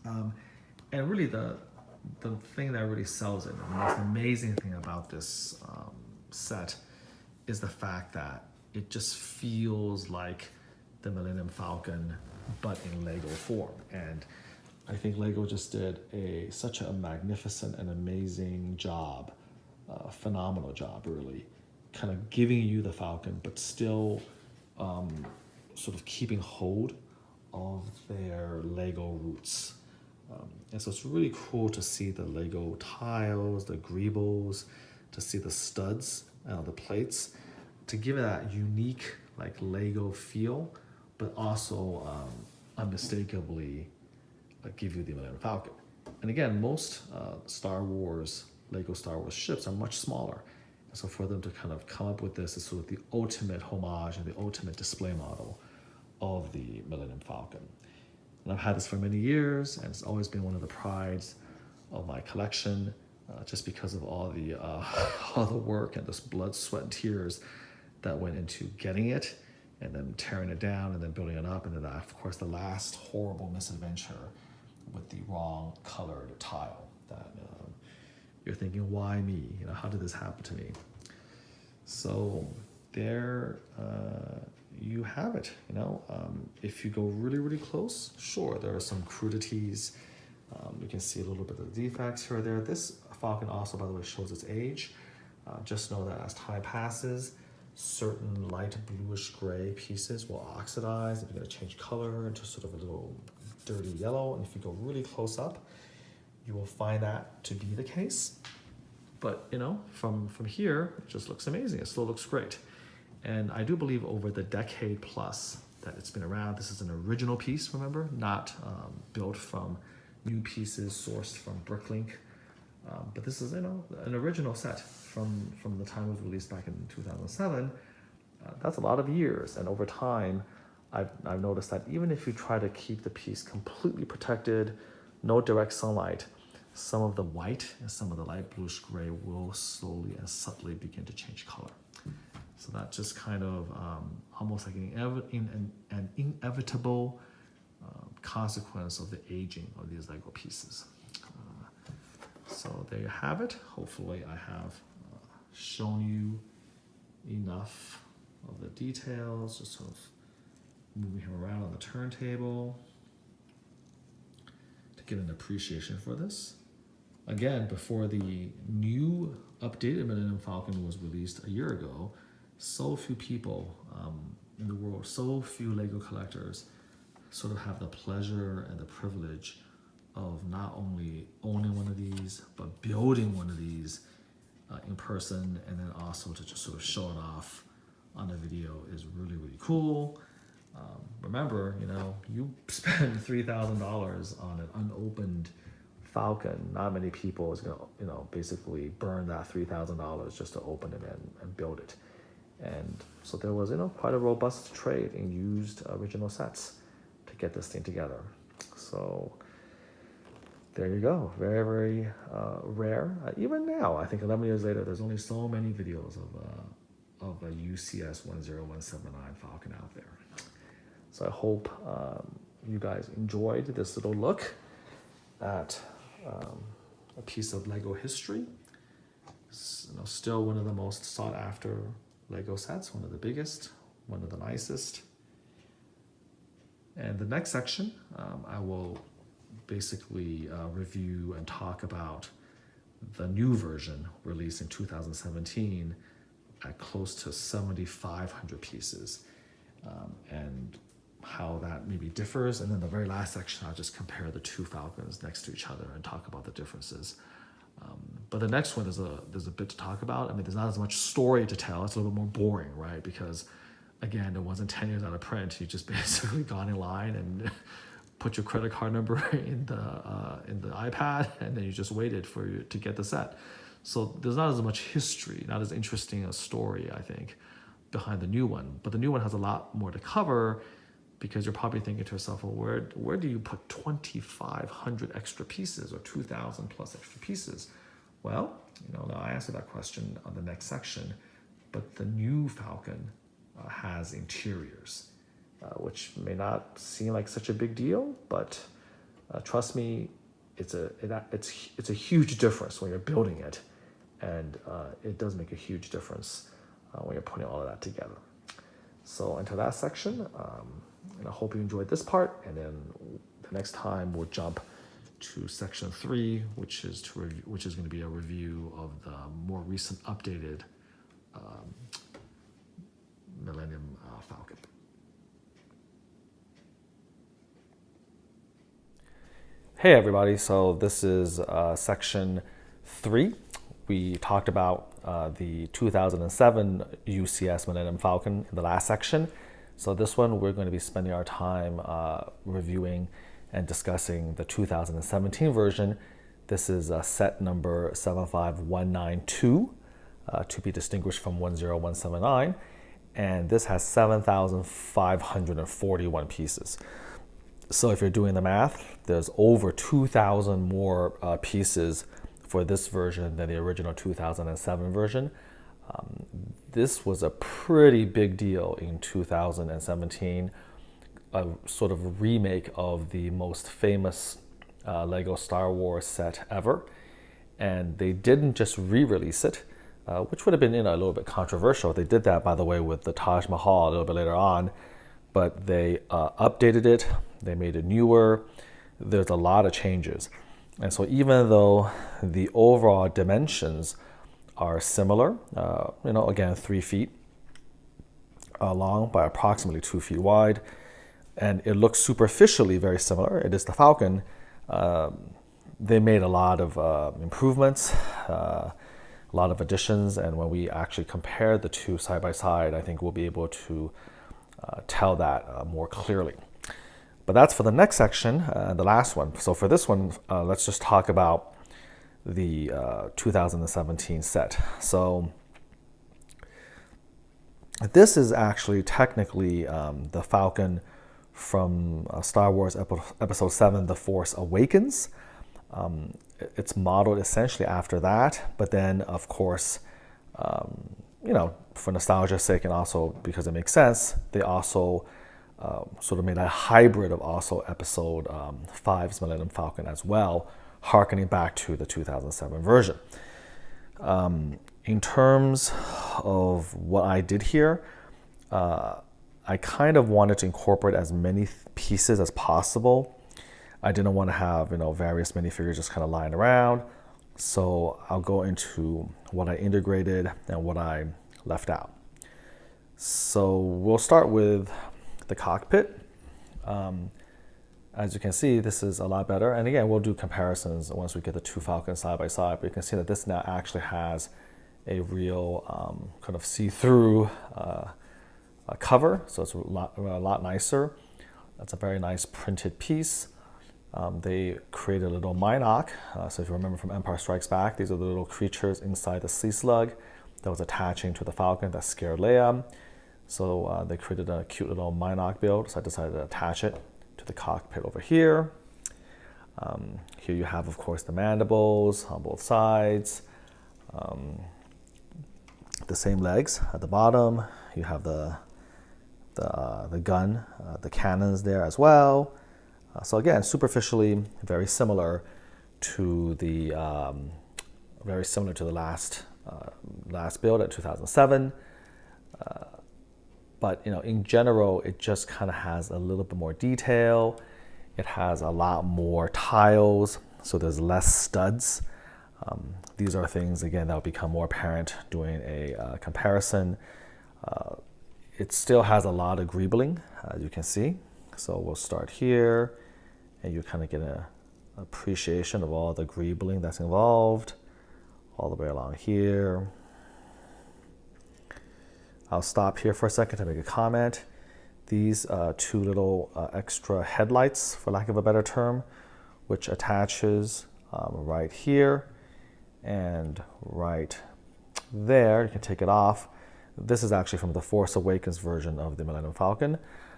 And really the thing that really sells it, the most amazing thing about this set is the fact that it just feels like the Millennium Falcon, but in Lego form. And I think Lego just did such a magnificent and amazing job, phenomenal job, really, kind of giving you the Falcon, but still sort of keeping hold of their Lego roots. And so it's really cool to see the Lego tiles, the greebles, to see the studs, the plates, to give it that unique Lego feel, but also unmistakably give you the Millennium Falcon. And again, most Lego Star Wars ships are much smaller. And so for them to kind of come up with this is sort of the ultimate homage and the ultimate display model of the Millennium Falcon. And I've had this for many years, and it's always been one of the prides of my collection, just because of all the work and this blood, sweat, and tears that went into getting it, and then tearing it down, and then building it up, and then of course the last horrible misadventure with the wrong colored tile. That you're thinking, why me? How did this happen to me? So there you have it. If you go really, really close, sure, there are some crudities. You can see a little bit of the defects here or there. This Falcon also, by the way, shows its age. Just know that as time passes, certain light bluish gray pieces will oxidize. If you're going to change color into sort of a little dirty yellow, and if you go really close up, you will find that to be the case. But from here, it just looks amazing. It still looks great. And I do believe over the decade plus that it's been around, this is an original piece, remember, not built from new pieces sourced from Bricklink. But this is, an original set from the time it was released back in 2007. That's a lot of years. And over time, I've noticed that even if you try to keep the piece completely protected, no direct sunlight, some of the white and some of the light bluish gray will slowly and subtly begin to change color. So that's just kind of almost like an inevitable consequence of the aging of these Lego pieces. So there you have it. Hopefully I have shown you enough of the details, just sort of moving him around on the turntable to get an appreciation for this. Again, before the new updated Millennium Falcon was released a year ago, so few people in the world, so few Lego collectors sort of have the pleasure and the privilege of not only owning one of these, but building one of these in person, and then also to just sort of show it off on a video is really, really cool. Remember, you spend $3,000 on an unopened Falcon. Not many people is gonna, basically burn that $3,000 just to open it and build it. And so there was, quite a robust trade in used original sets to get this thing together. So there you go. Very, very rare. Even now, I think 11 years later, there's only so many videos of a UCS 10179 Falcon out there. So I hope you guys enjoyed this little look at a piece of Lego history. Still one of the most sought after Lego sets, one of the biggest, one of the nicest. And the next section, I will basically review and talk about the new version released in 2017 at close to 7,500 pieces, and how that maybe differs. And then the very last section, I'll just compare the two Falcons next to each other and talk about the differences. But the next one, there's a bit to talk about. I mean, there's not as much story to tell. It's a little bit more boring, right? Because again, it wasn't 10 years out of print. You just basically got in line and put your credit card number in the iPad, and then you just waited to get the set. So there's not as much history, not as interesting a story, I think, behind the new one. But the new one has a lot more to cover, because you're probably thinking to yourself, well, where do you put 2,500 extra pieces or 2,000 plus extra pieces? Well, I answer that question on the next section. But the new Falcon has interiors, which may not seem like such a big deal, but trust me, it's a huge difference when you're building it, and it does make a huge difference when you're putting all of that together. So into that section, and I hope you enjoyed this part, and then the next time we'll jump to section 3, which is going to be a review of the more recent updated Millennium Falcon. Hey everybody, so this is section 3. We talked about the 2007 UCS Millennium Falcon in the last section. So this one, we're going to be spending our time reviewing and discussing the 2017 version. This is set number 75192, to be distinguished from 10179. And this has 7,541 pieces. So if you're doing the math, there's over 2,000 more pieces for this version than the original 2007 version. This was a pretty big deal in 2017, a sort of remake of the most famous Lego Star Wars set ever. And they didn't just re-release it, which would have been a little bit controversial. They did that, by the way, with the Taj Mahal a little bit later on, but they updated it, they made it newer. There's a lot of changes. And so even though the overall dimensions are similar, again, 3 feet long by approximately 2 feet wide, and it looks superficially very similar, it is the Falcon, they made a lot of improvements, a lot of additions, and when we actually compare the two side by side, I think we'll be able to tell that more clearly. But that's for the next section, the last one. So for this one, let's just talk about the 2017 set. So this is actually technically the Falcon from Star Wars Episode 7, The Force Awakens. It's modeled essentially after that, but then of course, for nostalgia's sake and also because it makes sense, they also sort of made a hybrid of also Episode 5's Millennium Falcon as well, harkening back to the 2007 version. In terms of what I did here, I kind of wanted to incorporate as many pieces as possible. I didn't want to have various minifigures just kind of lying around. So I'll go into what I integrated and what I left out. So we'll start with the cockpit. As you can see, this is a lot better. And again, we'll do comparisons once we get the two Falcons side by side. But you can see that this now actually has a real kind of see-through cover, so it's a lot nicer. That's a very nice printed piece. They created a little Minoc. So if you remember from Empire Strikes Back, these are the little creatures inside the sea slug that was attaching to the Falcon that scared Leia. So they created a cute little Minoc build, so I decided to attach it to the cockpit over here. Here you have, of course, the mandibles on both sides. The same legs at the bottom. You have the gun, the cannons there as well. So again, superficially very similar to the last build at 2007. But in general, it just kind of has a little bit more detail. It has a lot more tiles, so there's less studs. These are things, again, that will become more apparent doing a comparison. It still has a lot of greebling, as you can see. So we'll start here, and you kind of get an appreciation of all the greebling that's involved, all the way along here. I'll stop here for a second to make a comment. These two little extra headlights, for lack of a better term, which attaches right here and right there. You can take it off. This is actually from the Force Awakens version of the Millennium Falcon.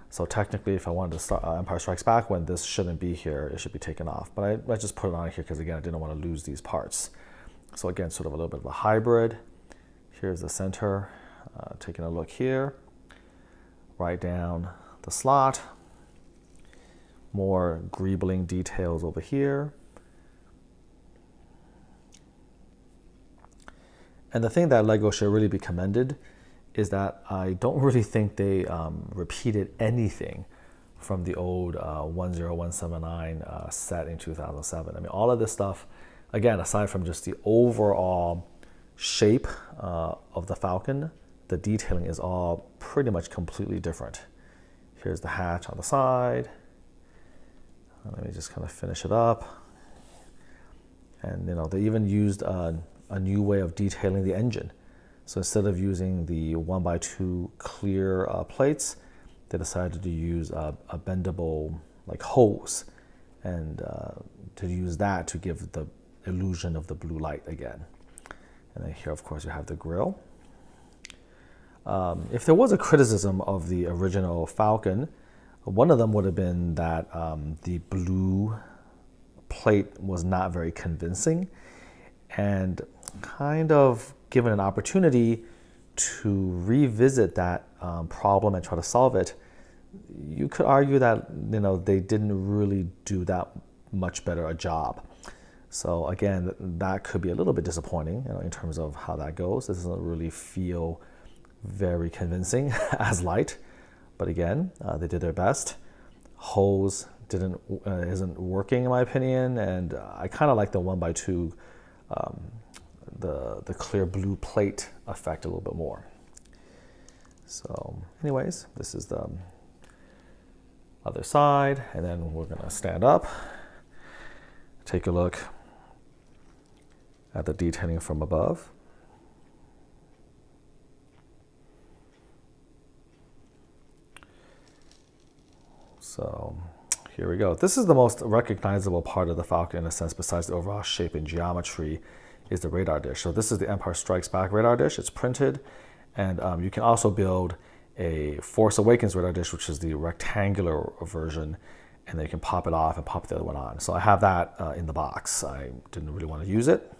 So technically, if I wanted to start Empire Strikes Back when this shouldn't be here, it should be taken off. But I just put it on here because, again, I didn't want to lose these parts. So again, sort of a little bit of a hybrid. Here's the center. Taking a look here. Right down the slot. More greebling details over here. And the thing that LEGO should really be commended is that I don't really think they repeated anything from the old 10179 set in 2007. I mean, all of this stuff, again, aside from just the overall shape of the Falcon, the detailing is all pretty much completely different. Here's the hatch on the side. Let me just kind of finish it up. And they even used a new way of detailing the engine. So instead of using the 1x2 clear plates, they decided to use a bendable hose and to use that to give the illusion of the blue light again. And then here, of course, you have the grill. If there was a criticism of the original Falcon, one of them would have been that the blue plate was not very convincing, and kind of given an opportunity to revisit that problem and try to solve it, you could argue that they didn't really do that much better a job. So again, that could be a little bit disappointing in terms of how that goes. This doesn't really feel very convincing as light, but again, they did their best. Hose isn't working in my opinion, and I kind of like the 1x2 the clear blue plate effect a little bit more. So anyways, this is the other side, and then we're gonna stand up, take a look at the detailing from above. So here we go. This is the most recognizable part of the Falcon in a sense, besides the overall shape and geometry, is the radar dish. So this is the Empire Strikes Back radar dish. It's printed, and you can also build a Force Awakens radar dish, which is the rectangular version, and then you can pop it off and pop the other one on. So I have that in the box. I didn't really want to use it.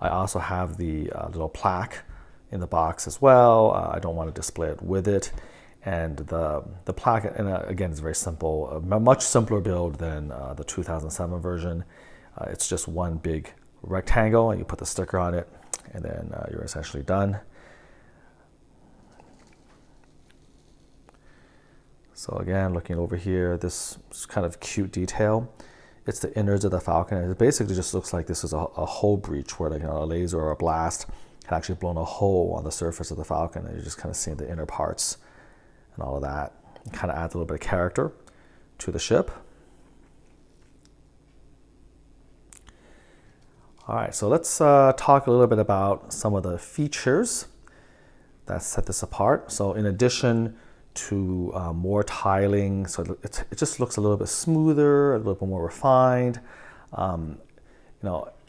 I also have the little plaque in the box as well. I don't want to display it with it. And the plaque, and again, it's very simple, a much simpler build than the 2007 version. It's just one big rectangle, and you put the sticker on it, and then you're essentially done. So again, looking over here, this kind of cute detail. It's the innards of the Falcon. It basically just looks like this is a hole breach where a laser or a blast had actually blown a hole on the surface of the Falcon, and you're just kind of seeing the inner parts and all of that. It kind of adds a little bit of character to the ship. All right, so let's talk a little bit about some of the features that set this apart. So in addition to more tiling, so it just looks a little bit smoother, a little bit more refined.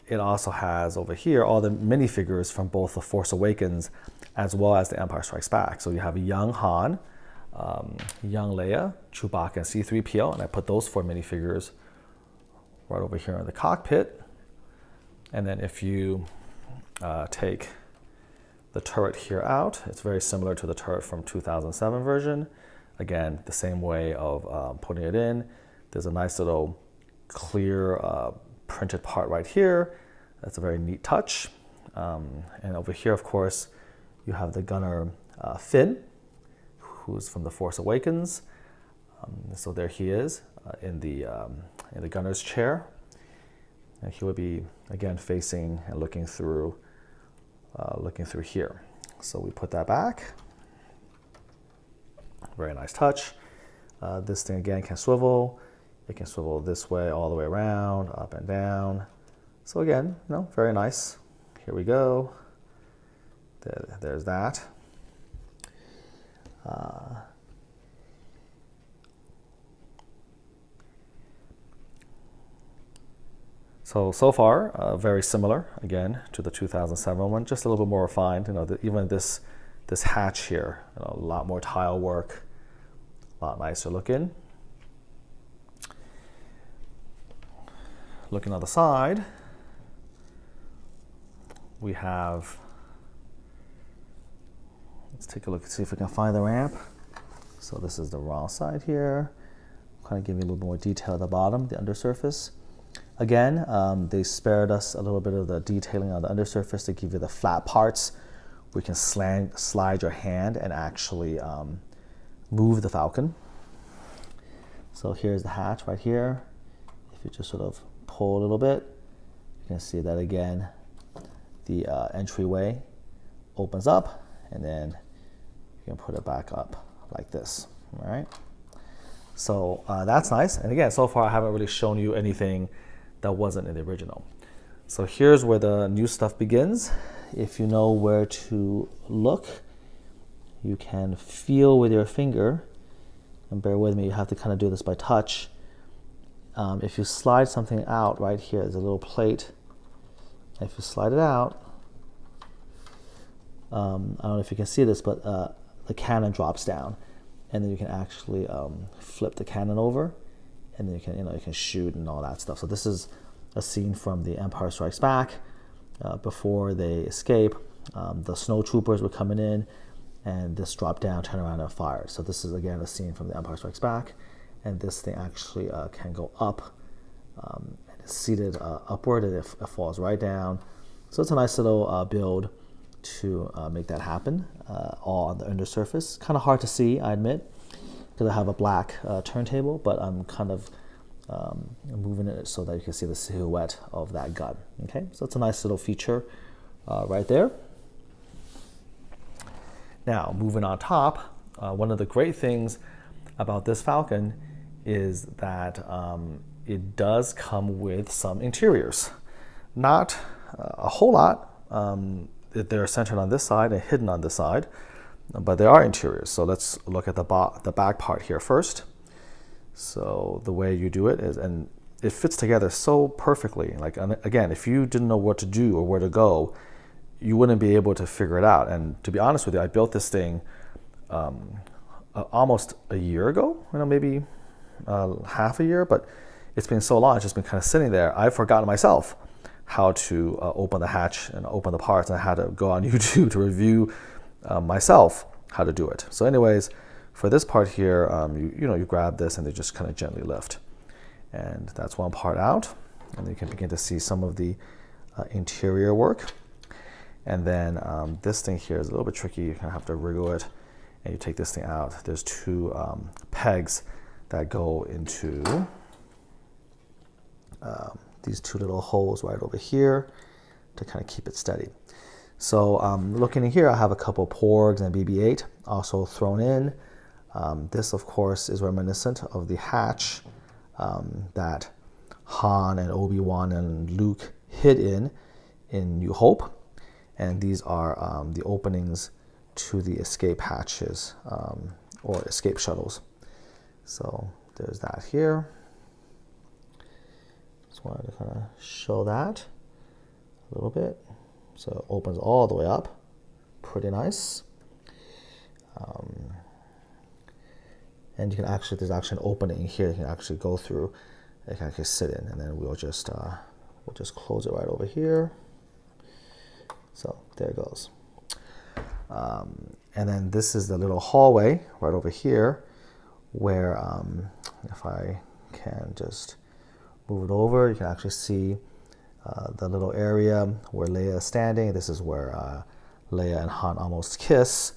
It also has over here all the minifigures from both The Force Awakens as well as The Empire Strikes Back. So you have young Han, young Leia, Chewbacca, and C-3PO, and I put those 4 minifigures right over here in the cockpit. And then if you take the turret here out, it's very similar to the turret from 2007 version. Again, the same way of putting it in. There's a nice little clear printed part right here. That's a very neat touch. And over here, of course, you have the gunner Finn, who's from The Force Awakens. So there he is in the gunner's chair. And he would be, again, facing and looking through here. So we put that back. Very nice touch. This thing, again, can swivel. It can swivel this way, all the way around, up and down. So again, very nice. Here we go. There's that. So far, very similar, again, to the 2007 one, just a little bit more refined. Even this hatch here, a lot more tile work, a lot nicer looking. Looking on the side, we have, let's take a look and see if we can find the ramp. So this is the wrong side here. Kind of give you a little more detail at the bottom, the undersurface. Again, they spared us a little bit of the detailing on the undersurface to give you the flat parts where you can slide your hand and actually move the Falcon. So here's the hatch right here. If you just sort of pull a little bit, you can see that again, the entryway opens up, and then you can put it back up like this, all right? So that's nice. And again, so far I haven't really shown you anything that wasn't in the original. So here's where the new stuff begins. If you know where to look, you can feel with your finger, and bear with me, you have to kind of do this by touch. If you slide something out right here, there's a little plate. If you slide it out, I don't know if you can see this, but the cannon drops down, and then you can actually flip the cannon over, and then you can shoot and all that stuff. So this is a scene from The Empire Strikes Back. Before they escape, the snowtroopers were coming in, and this dropped down, turned around, and fired. So this is again a scene from The Empire Strikes Back, and this thing actually can go up, and it's seated upward, and it falls right down. So it's a nice little build to make that happen, all on the undersurface. Kind of hard to see, I admit, because I have a black turntable, but I'm kind of moving it so that you can see the silhouette of that gun. Okay, so it's a nice little feature right there. Now, moving on top, one of the great things about this Falcon is that it does come with some interiors. Not a whole lot. They're centered on this side and hidden on this side, but there are interiors. So let's look at the back part here first. So the way you do it is, and it fits together so perfectly. Like, again, if you didn't know what to do or where to go, you wouldn't be able to figure it out. And to be honest with you, I built this thing almost a year ago, maybe half a year, but it's been so long, it's just been kind of sitting there. I've forgotten myself how to open the hatch and open the parts, and I had to go on YouTube to review myself how to do it. So anyways, for this part here, you grab this and they just kind of gently lift. And that's one part out. And you can begin to see some of the interior work. And then this thing here is a little bit tricky. You kind of have to wriggle it, and you take this thing out. There's 2 pegs that go into these 2 little holes right over here to kind of keep it steady. So looking in here, I have a couple Porgs and BB-8 also thrown in. This, of course, is reminiscent of the hatch that Han and Obi-Wan and Luke hid in in New Hope. And these are the openings to the escape hatches or escape shuttles. So there's that here. Just wanted to kind of show that a little bit. So it opens all the way up. Pretty nice. And you can actually, there's actually an opening here you can actually go through. You can actually sit in, and then we'll just close it right over here. So there it goes. And then this is the little hallway right over here where if I can just move it over, you can actually see the little area where Leia is standing. This is where Leia and Han almost kiss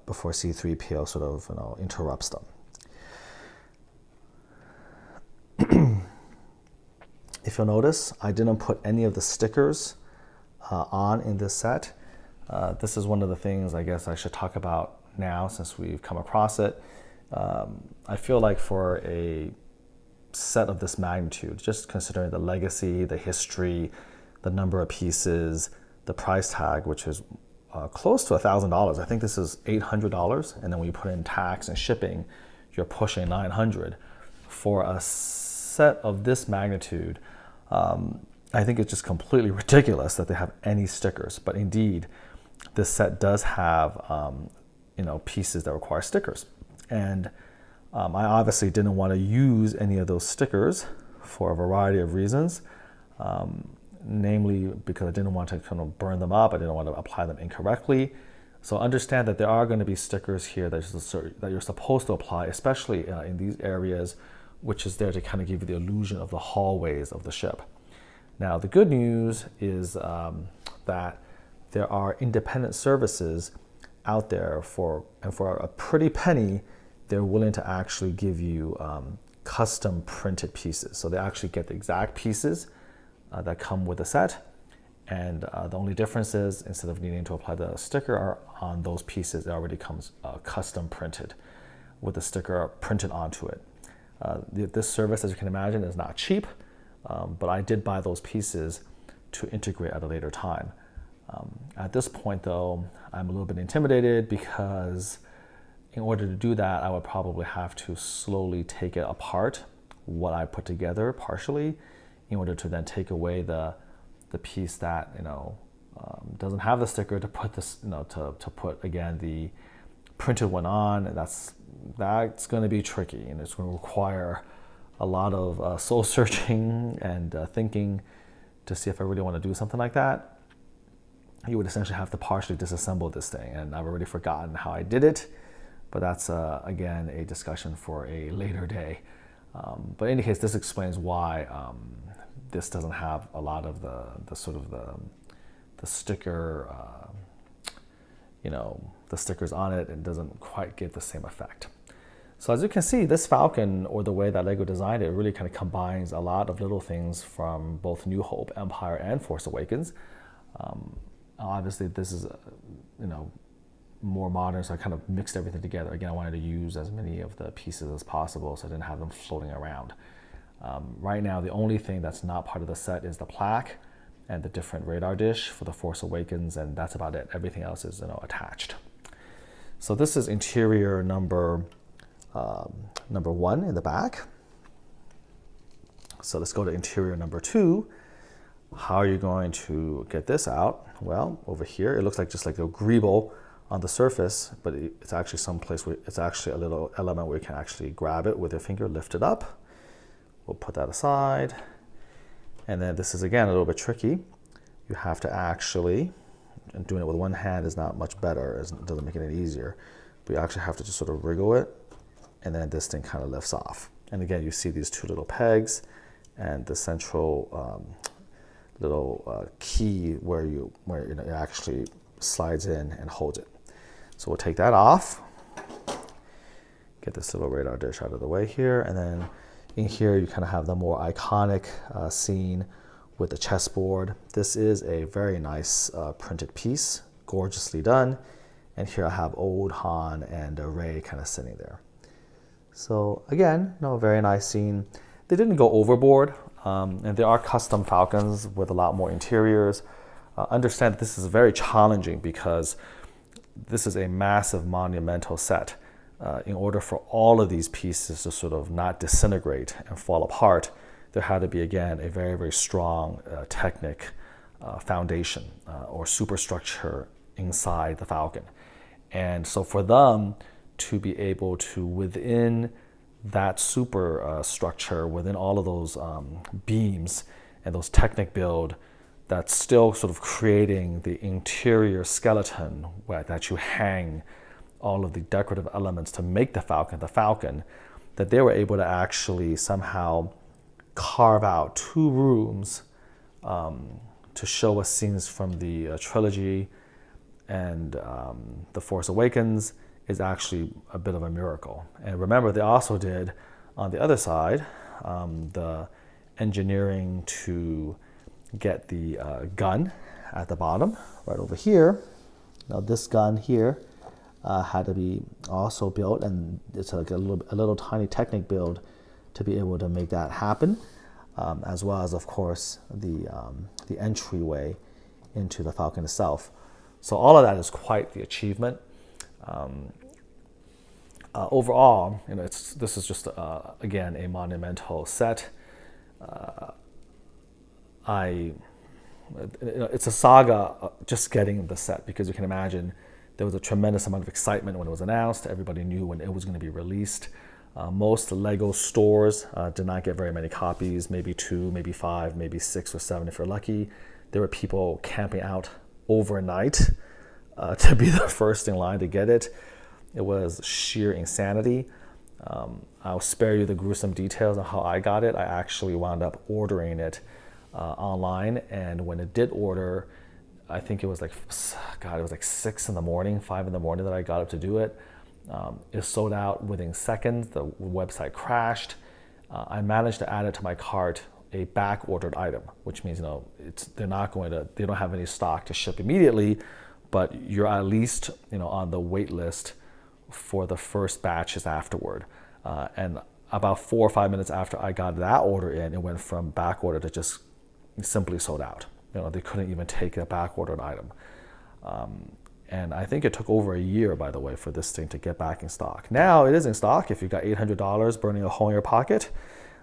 before C-3PO sort of interrupts them. If you'll notice, I didn't put any of the stickers on in this set. This is one of the things I guess I should talk about now since we've come across it. I feel like for a set of this magnitude, just considering the legacy, the history, the number of pieces, the price tag, which is close to $1,000. I think this is $800, and then when you put in tax and shipping, you're pushing $900. For a set of this magnitude, I think it's just completely ridiculous that they have any stickers. But indeed, this set does have pieces that require stickers, and I obviously didn't want to use any of those stickers for a variety of reasons. Namely because I didn't want to kind of burn them up. I didn't want to apply them incorrectly. So understand that there are going to be stickers here that you're supposed to apply, especially in these areas, which is there to kind of give you the illusion of the hallways of the ship. Now, the good news is that there are independent services out there and for a pretty penny, they're willing to actually give you custom printed pieces. So they actually get the exact pieces that come with the set, and the only difference is instead of needing to apply the sticker on those pieces, it already comes custom printed with the sticker printed onto it. This service, as you can imagine, is not cheap, but I did buy those pieces to integrate at a later time. At this point though, I'm a little bit intimidated because in order to do that, I would probably have to slowly take it apart, what I put together partially, in order to then take away the piece that doesn't have the sticker, to put this to put again the printed one on. And that's going to be tricky, and it's going to require a lot of soul searching and thinking to see if I really want to do something like that. You would essentially have to partially disassemble this thing, and I've already forgotten how I did it, but that's again a discussion for a later day. But in any case, this explains why this doesn't have a lot of the sort of the sticker, the stickers on it, and doesn't quite get the same effect. So as you can see, this Falcon, or the way that LEGO designed it, really kind of combines a lot of little things from both New Hope, Empire, and Force Awakens. Obviously, this is more modern, so I kind of mixed everything together. Again, I wanted to use as many of the pieces as possible, so I didn't have them floating around. Right now, the only thing that's not part of the set is the plaque and the different radar dish for the Force Awakens, and that's about it. Everything else is attached. So this is interior number 1 in the back. So let's go to interior number 2. How are you going to get this out? Well, over here, it looks like just like a greeble on the surface, but it's actually someplace where it's actually a little element where you can actually grab it with your finger, lift it up. We'll put that aside. And then this is, again, a little bit tricky. You have to actually, and doing it with one hand is not much better, it doesn't make it any easier, but you actually have to just sort of wriggle it, and then this thing kind of lifts off. And again, you see these two little pegs and the central little key where it actually slides in and holds it. So we'll take that off, get this little radar dish out of the way here, and then in here you kind of have the more iconic scene with the chessboard. This is a very nice printed piece, gorgeously done. And here I have old Han and Rey kind of sitting there. So again, very nice scene. They didn't go overboard. And there are custom Falcons with a lot more interiors. Understand that this is very challenging because this is a massive monumental set. In order for all of these pieces to sort of not disintegrate and fall apart, there had to be, again, a very, very strong technic foundation or superstructure inside the Falcon. And so for them to be able to, within that superstructure, within all of those beams and those technic build, that's still sort of creating the interior skeleton that you hang all of the decorative elements to make the Falcon, that they were able to actually somehow carve out 2 rooms to show us scenes from the trilogy and The Force Awakens is actually a bit of a miracle. And remember, they also did, on the other side, the engineering to get the gun at the bottom, right over here. Now this gun here had to be also built, and it's like a little tiny technic build to be able to make that happen, as well as, of course, the entryway into the Falcon itself. So all of that is quite the achievement. Overall, this is just again a monumental set. It's a saga just getting the set, because you can imagine there was a tremendous amount of excitement when it was announced. Everybody knew when it was going to be released. Most Lego stores did not get very many copies, maybe 2, maybe 5, maybe 6 or 7 if you're lucky. There were people camping out overnight to be the first in line to get it. It was sheer insanity. I'll spare you the gruesome details on how I got it. I actually wound up ordering it online, and when it did order, I think it was like 6 in the morning, 5 in the morning that I got up to do it. It sold out within seconds. The website crashed. I managed to add it to my cart, a back ordered item, which means they don't have any stock to ship immediately, but you're at least on the wait list for the first batches afterward. And about 4 or 5 minutes after I got that order in, it went from back order to just simply sold out. They couldn't even take a back ordered item. And I think it took over a year, by the way, for this thing to get back in stock. Now it is in stock. If you've got $800 burning a hole in your pocket,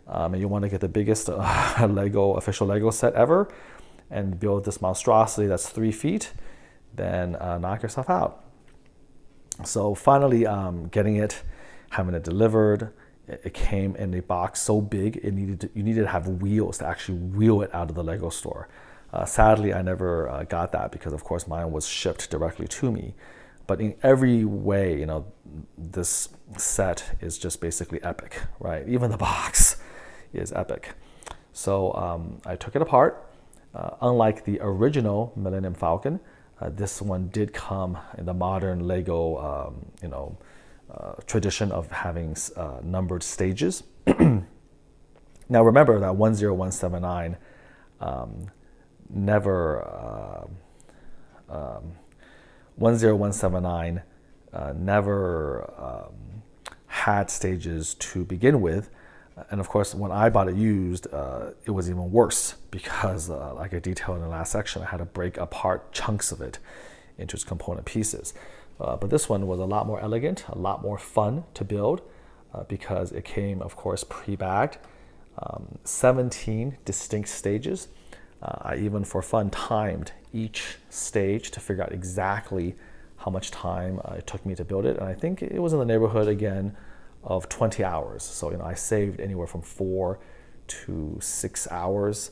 and you want to get the biggest official Lego set ever and build this monstrosity that's 3 feet, then knock yourself out. So finally getting it, having it delivered. It came in a box so big you needed to have wheels to actually wheel it out of the Lego store. Sadly, I never got that because, of course, mine was shipped directly to me. But in every way, this set is just basically epic, right? Even the box is epic. So I took it apart. Unlike the original Millennium Falcon, this one did come in the modern Lego, tradition of having numbered stages. Now remember that 10179 10179 never had stages to begin with. And of course, when I bought it used, it was even worse because, like I detailed in the last section, I had to break apart chunks of it into its component pieces. But this one was a lot more elegant, a lot more fun to build because it came, of course, pre-bagged. 17 distinct stages. I even, for fun, timed each stage to figure out exactly how much time it took me to build it. And I think it was in the neighborhood, again, of 20 hours. So, I saved anywhere from 4 to 6 hours,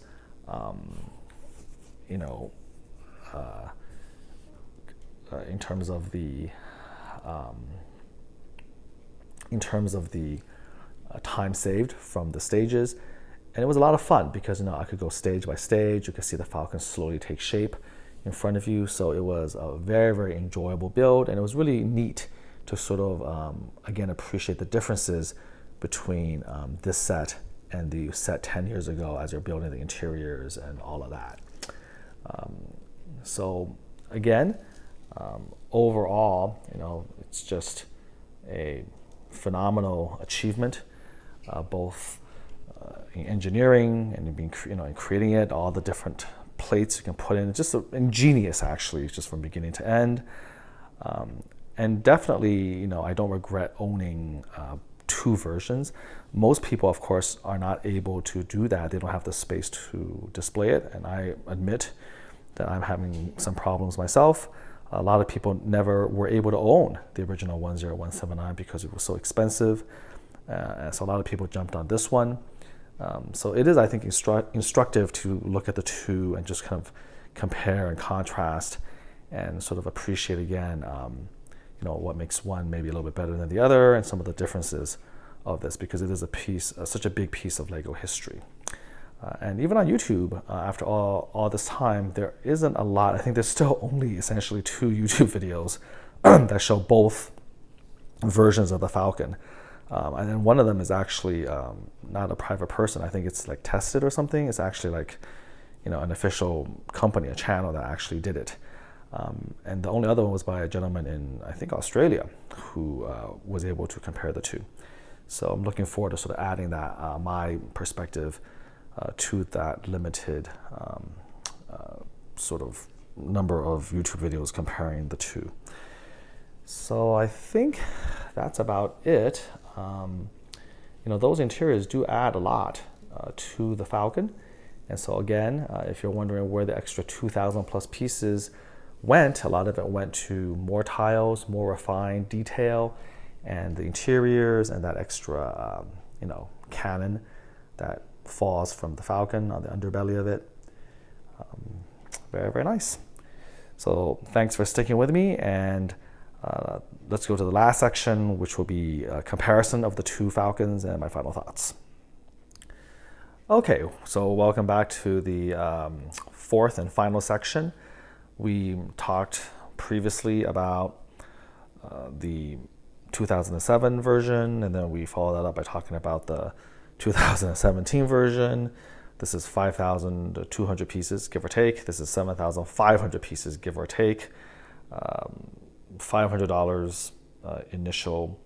in terms of the time saved from the stages. And it was a lot of fun because I could go stage by stage. You could see the Falcon slowly take shape in front of you. So it was a very, very enjoyable build, and it was really neat to sort of again appreciate the differences between this set and the set 10 years ago as you're building the interiors and all of that. So again, overall, it's just a phenomenal achievement, both engineering and being, and creating it, all the different plates you can put in. It's just ingenious, actually, just from beginning to end. And definitely, I don't regret owning 2 versions. Most people, of course, are not able to do that. They don't have the space to display it, and I admit that I'm having some problems myself. A lot of people never were able to own the original 10179 because it was so expensive. So a lot of people jumped on this one. So it is, I think, instructive to look at the 2 and just kind of compare and contrast and sort of appreciate again, what makes one maybe a little bit better than the other and some of the differences of this, because it is a piece, such a big piece of Lego history. And even on YouTube, after all this time, there isn't a lot. I think there's still only essentially 2 YouTube videos that show both versions of the Falcon. And then one of them is actually not a private person. I think it's like tested or something. It's actually like, an official company, a channel that actually did it. And the only other one was by a gentleman in, I think, Australia, who was able to compare the 2. So I'm looking forward to sort of adding that, my perspective to that limited sort of number of YouTube videos comparing the 2. So I think that's about it. Those interiors do add a lot to the Falcon. And so again, if you're wondering where the extra 2,000 plus pieces went, a lot of it went to more tiles, more refined detail, and the interiors and that extra, cannon that falls from the Falcon on the underbelly of it. Very, very nice. So thanks for sticking with me, and let's go to the last section, which will be a comparison of the 2 Falcons and my final thoughts. Okay, so welcome back to the 4th and final section. We talked previously about the 2007 version, and then we followed that up by talking about the 2017 version. This is 5,200 pieces, give or take. This is 7,500 pieces, give or take. $500 initial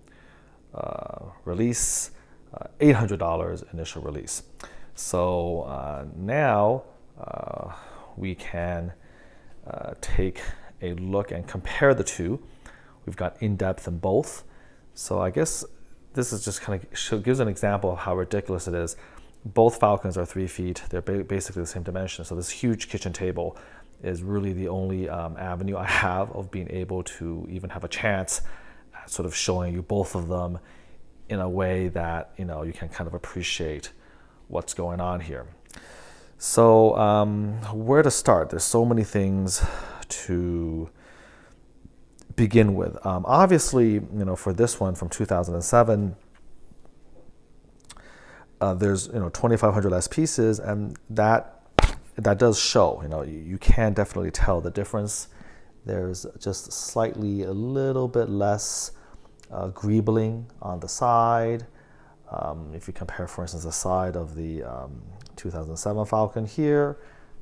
release, $800 initial release. So now we can take a look and compare the 2. We've got in-depth in both. So I guess this is just kind of gives an example of how ridiculous it is. Both Falcons are 3 feet. They're basically the same dimension. So this huge kitchen table is really the only avenue I have of being able to even have a chance at sort of showing you both of them in a way that you can kind of appreciate what's going on here. So where to start? There's so many things to begin with. Obviously, for this one from 2007, there's 2,500 less pieces, and that does show. You can definitely tell the difference. There's just slightly a little bit less greebling on the side. If you compare, for instance, the side of the 2007 Falcon here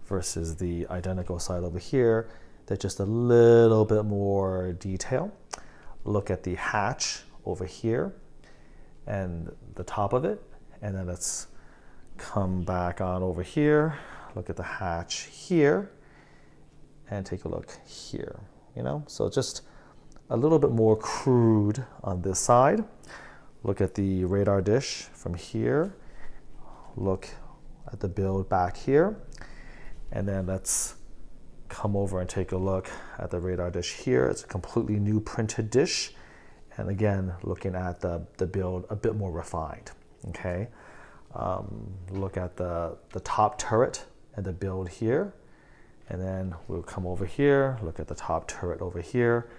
versus the identical side over here, there's just a little bit more detail. Look at the hatch over here and the top of it, and then let's come back on over here. Look at the hatch here and take a look here, So just a little bit more crude on this side. Look at the radar dish from here. Look at the build back here. And then let's come over and take a look at the radar dish here. It's a completely new printed dish. And again, looking at the build a bit more refined, okay? Look at the top turret and the build here. And then we'll come over here, look at the top turret over here.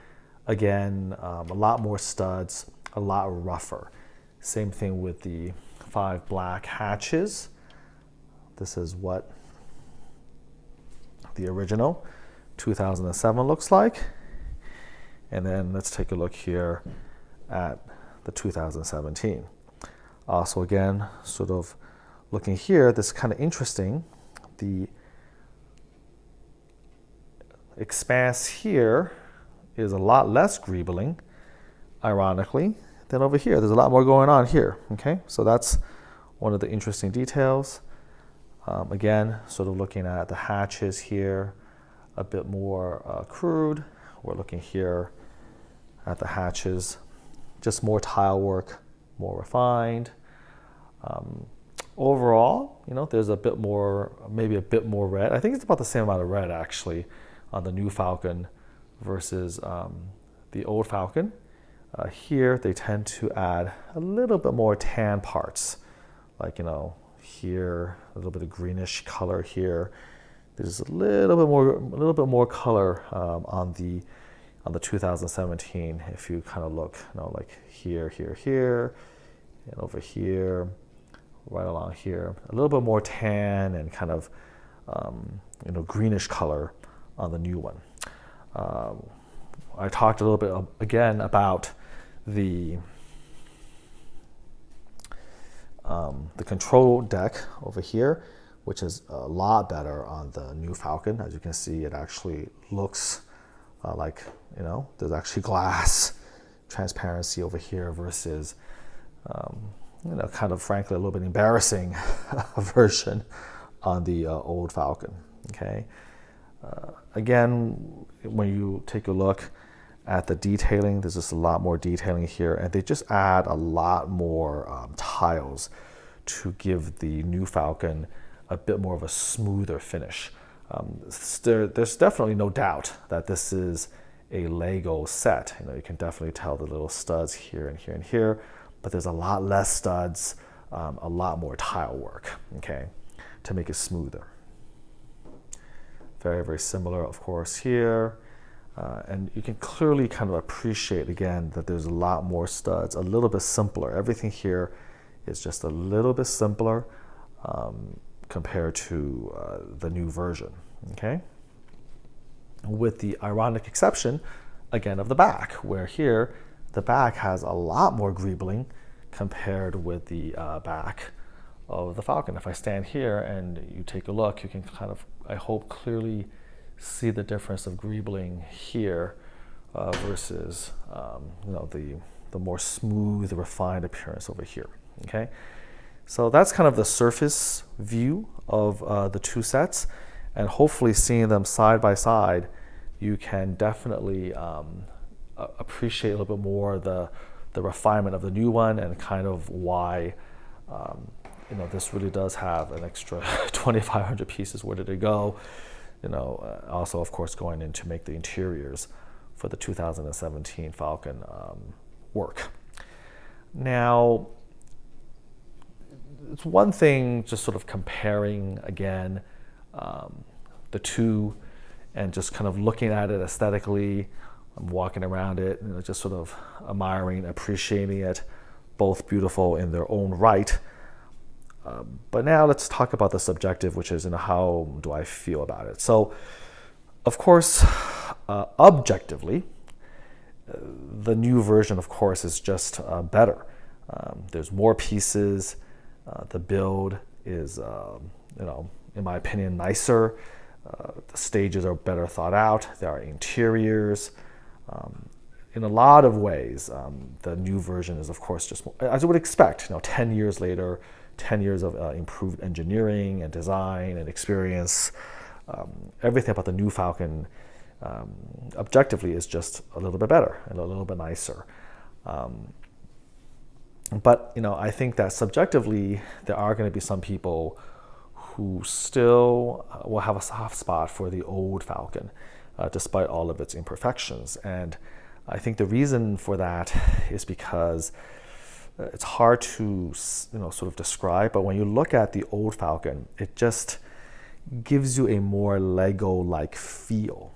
Again, a lot more studs, a lot rougher. Same thing with the 5 black hatches. This is what the original 2007 looks like. And then let's take a look here at the 2017. So again, sort of looking here, this is kind of interesting. The expanse here is a lot less greebling, ironically, than over here. There's a lot more going on here, okay? So that's one of the interesting details. Again, sort of looking at the hatches here, a bit more crude. We're looking here at the hatches, just more tile work, more refined. Overall, there's a bit more, maybe a bit more red. I think it's about the same amount of red actually on the new Falcon versus the old Falcon. Here they tend to add a little bit more tan parts, like here a little bit of greenish color here. There's a little bit more color on the 2017. If you kind of look, like here, and over here, right along here, a little bit more tan and kind of greenish color on the new one. I talked a little bit again about the control deck over here, which is a lot better on the new Falcon. As you can see, it actually looks like there's actually glass transparency over here versus kind of frankly a little bit embarrassing version on the old Falcon. Okay. Again, when you take a look at the detailing, there's just a lot more detailing here, and they just add a lot more tiles to give the new Falcon a bit more of a smoother finish. There's definitely no doubt that this is a Lego set. You can definitely tell the little studs here and here and here, but there's a lot less studs, a lot more tile work, okay, to make it smoother. Very, very similar, of course, here. And you can clearly kind of appreciate, again, that there's a lot more studs, a little bit simpler. Everything here is just a little bit simpler compared to the new version, okay? With the ironic exception, again, of the back, where here, the back has a lot more greebling compared with the back of the Falcon. If I stand here and you take a look, you can kind of, I hope, clearly see the difference of greebling here versus the more smooth, refined appearance over here. Okay, so that's kind of the surface view of the two sets, and hopefully seeing them side by side, you can definitely appreciate a little bit more the refinement of the new one and kind of why this really does have an extra 2,500 pieces. Where did it go? Also, of course, going in to make the interiors for the 2017 Falcon work. Now, it's one thing just sort of comparing again the two and just kind of looking at it aesthetically. I'm walking around it, just sort of admiring, appreciating it, both beautiful in their own right. But now let's talk about the subjective, which is how do I feel about it. So, of course, objectively, the new version, of course, is just better. There's more pieces. The build is, in my opinion, nicer. The stages are better thought out. There are interiors. In a lot of ways, the new version is, of course, just more, as you would expect. 10 years later, 10 years of improved engineering and design and experience. Everything about the new Falcon objectively is just a little bit better and a little bit nicer. But I think that subjectively there are going to be some people who still will have a soft spot for the old Falcon, despite all of its imperfections. And I think the reason for that is because it's hard to sort of describe, but when you look at the old Falcon, it just gives you a more Lego-like feel.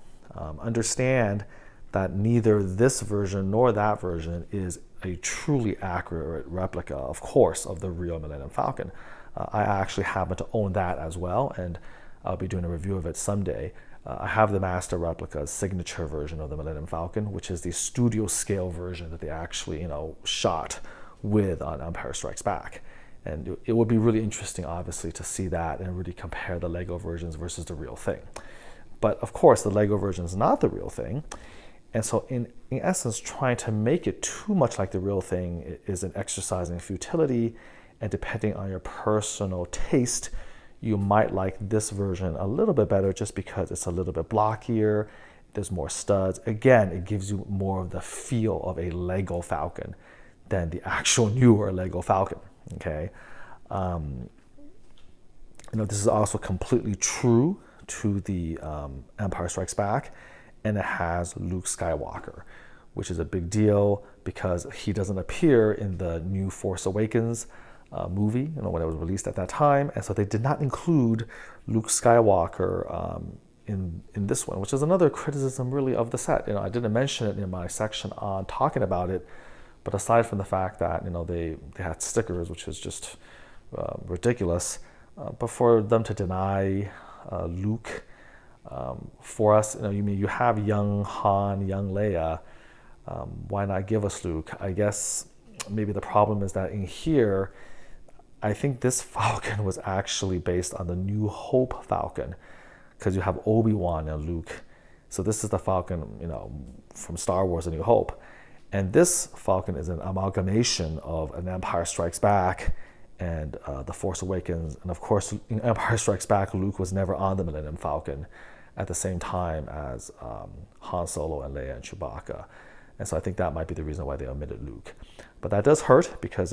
Understand that neither this version nor that version is a truly accurate replica, of course, of the real Millennium Falcon. I actually happen to own that as well, and I'll be doing a review of it someday. I have the master replica signature version of the Millennium Falcon, which is the studio scale version that they actually shot with on Empire Strikes Back. And it would be really interesting, obviously, to see that and really compare the Lego versions versus the real thing. But of course, the Lego version is not the real thing. And so in essence, trying to make it too much like the real thing is an exercise in futility And depending on your personal taste, you might like this version a little bit better just because it's a little bit blockier. There's more studs. Again, it gives you more of the feel of a Lego Falcon than the actual newer Lego Falcon. Okay, this is also completely true to the Empire Strikes Back, and it has Luke Skywalker, which is a big deal because he doesn't appear in the new Force Awakens movie, when it was released at that time, and so they did not include Luke Skywalker in this one, which is another criticism really of the set. I didn't mention it in my section on talking about it, but aside from the fact that they had stickers, which is just ridiculous, but for them to deny Luke for us, you have young Han, young Leia. Why not give us Luke? I guess maybe the problem is that in here, I think this Falcon was actually based on the New Hope Falcon, because you have Obi-Wan and Luke. So this is the Falcon, from Star Wars: A New Hope. And this Falcon is an amalgamation of an Empire Strikes Back and The Force Awakens. And of course, in Empire Strikes Back, Luke was never on the Millennium Falcon at the same time as Han Solo and Leia and Chewbacca. And so I think that might be the reason why they omitted Luke. But that does hurt because,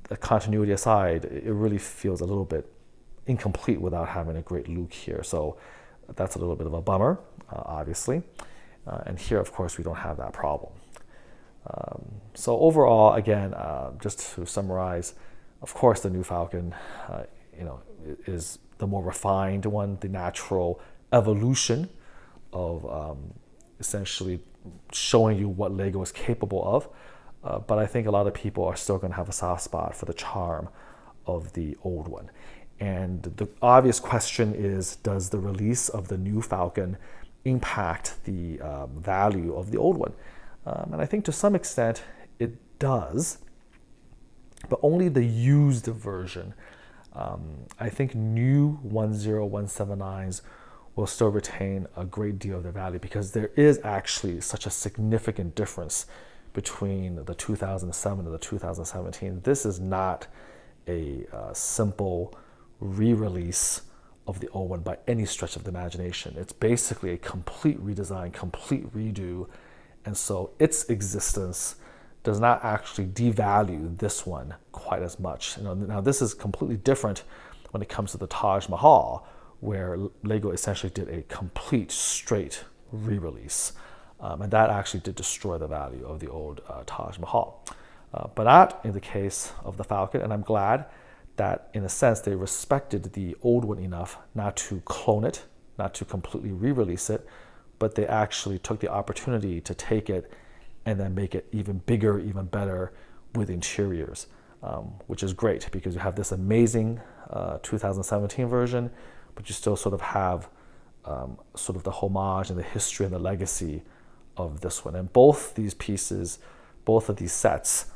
the continuity aside, it really feels a little bit incomplete without having a great Luke here. So that's a little bit of a bummer, obviously. And here, of course, we don't have that problem. So overall, again, just to summarize, of course, the new Falcon, is the more refined one, the natural evolution of essentially showing you what Lego is capable of. But I think a lot of people are still going to have a soft spot for the charm of the old one. And the obvious question is, does the release of the new Falcon impact the value of the old one? And I think to some extent it does, but only the used version. I think new 10179s will still retain a great deal of their value because there is actually such a significant difference between the 2007 and the 2017. This is not a simple re-release of the old one by any stretch of the imagination. It's basically a complete redesign, complete redo, and so its existence does not actually devalue this one quite as much. Now this is completely different when it comes to the Taj Mahal, where Lego essentially did a complete straight re-release. And that actually did destroy the value of the old Taj Mahal. But not in the case of the Falcon, and I'm glad that in a sense they respected the old one enough not to clone it, not to completely re-release it, but they actually took the opportunity to take it and then make it even bigger, even better with interiors, which is great because you have this amazing 2017 version, but you still sort of have sort of the homage and the history and the legacy of this one. And both these pieces, both of these sets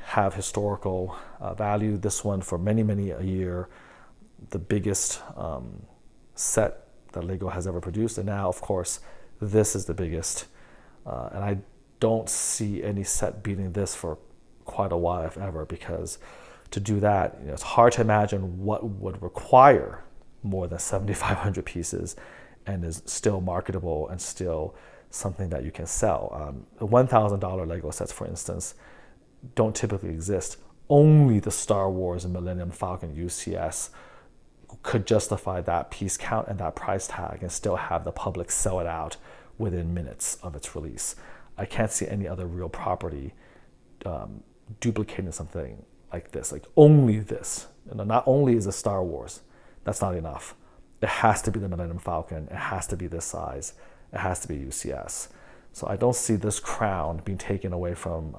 have historical value. This one for many, many a year, the biggest set that Lego has ever produced. And now, of course, this is the biggest. And I don't see any set beating this for quite a while, if ever, because to do that, it's hard to imagine what would require more than 7,500 pieces and is still marketable and still something that you can sell. $1,000 Lego sets, for instance, don't typically exist. Only the Star Wars and Millennium Falcon UCS could justify that piece count and that price tag and still have the public sell it out within minutes of its release. I can't see any other real property duplicating something like this. Like only this. Not only is it Star Wars, that's not enough. It has to be the Millennium Falcon. It has to be this size. It has to be UCS. So I don't see this crown being taken away from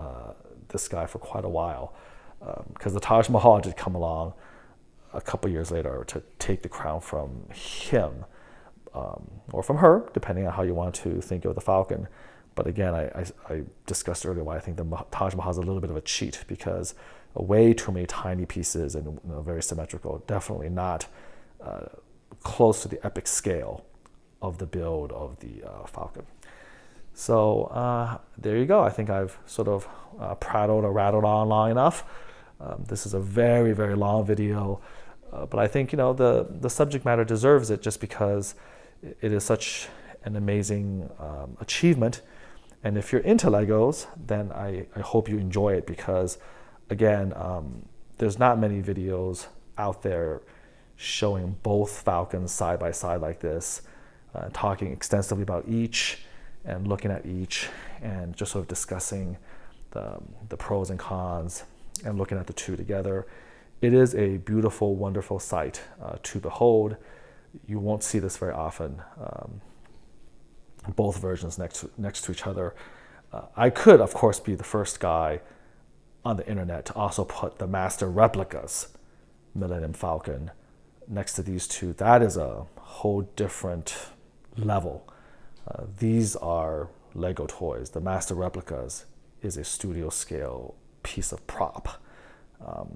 this guy for quite a while, because the Taj Mahal did come along a couple years later to take the crown from him, or from her, depending on how you want to think of the Falcon. But again, I discussed earlier why I think the Taj Mahal is a little bit of a cheat, because way too many tiny pieces and very symmetrical, definitely not close to the epic scale of the build of the Falcon. So there you go. I think I've sort of prattled or rattled on long enough. This is a very, very long video, but I think, the subject matter deserves it just because it is such an amazing achievement. And if you're into Legos, then I hope you enjoy it because, again, there's not many videos out there showing both Falcons side by side like this, talking extensively about each and looking at each and just sort of discussing the pros and cons and looking at the two together. It is a beautiful, wonderful sight to behold. You won't see this very often. Both versions next to each other. I could, of course, be the first guy on the internet to also put the master replicas Millennium Falcon next to these two. That is a whole different level. These are Lego toys. The master replicas is a studio scale piece of prop,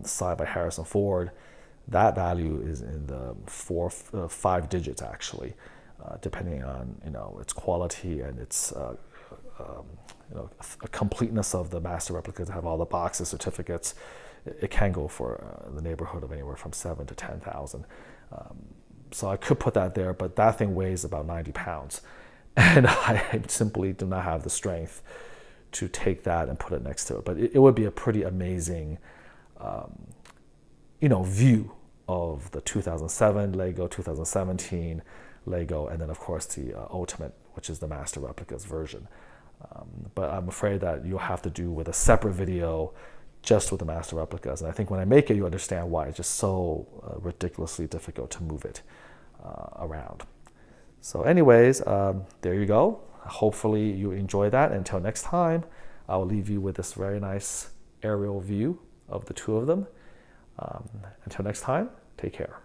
signed by Harrison Ford. That value is in the 5 digits actually. Depending on its quality and its completeness of the master replicas, have all the boxes, certificates, it can go for the neighborhood of anywhere from 7,000 to 10,000. So I could put that there, but that thing weighs about 90 pounds, and I simply do not have the strength to take that and put it next to it. But it would be a pretty amazing, view of the 2007 Lego, 2017. Lego, and then of course the Ultimate, which is the master replicas version. But I'm afraid that you'll have to do with a separate video just with the master replicas. And I think when I make it, you understand why it's just so ridiculously difficult to move it around. So anyways, there you go. Hopefully you enjoy that. Until next time, I'll leave you with this very nice aerial view of the two of them. Until next time, take care.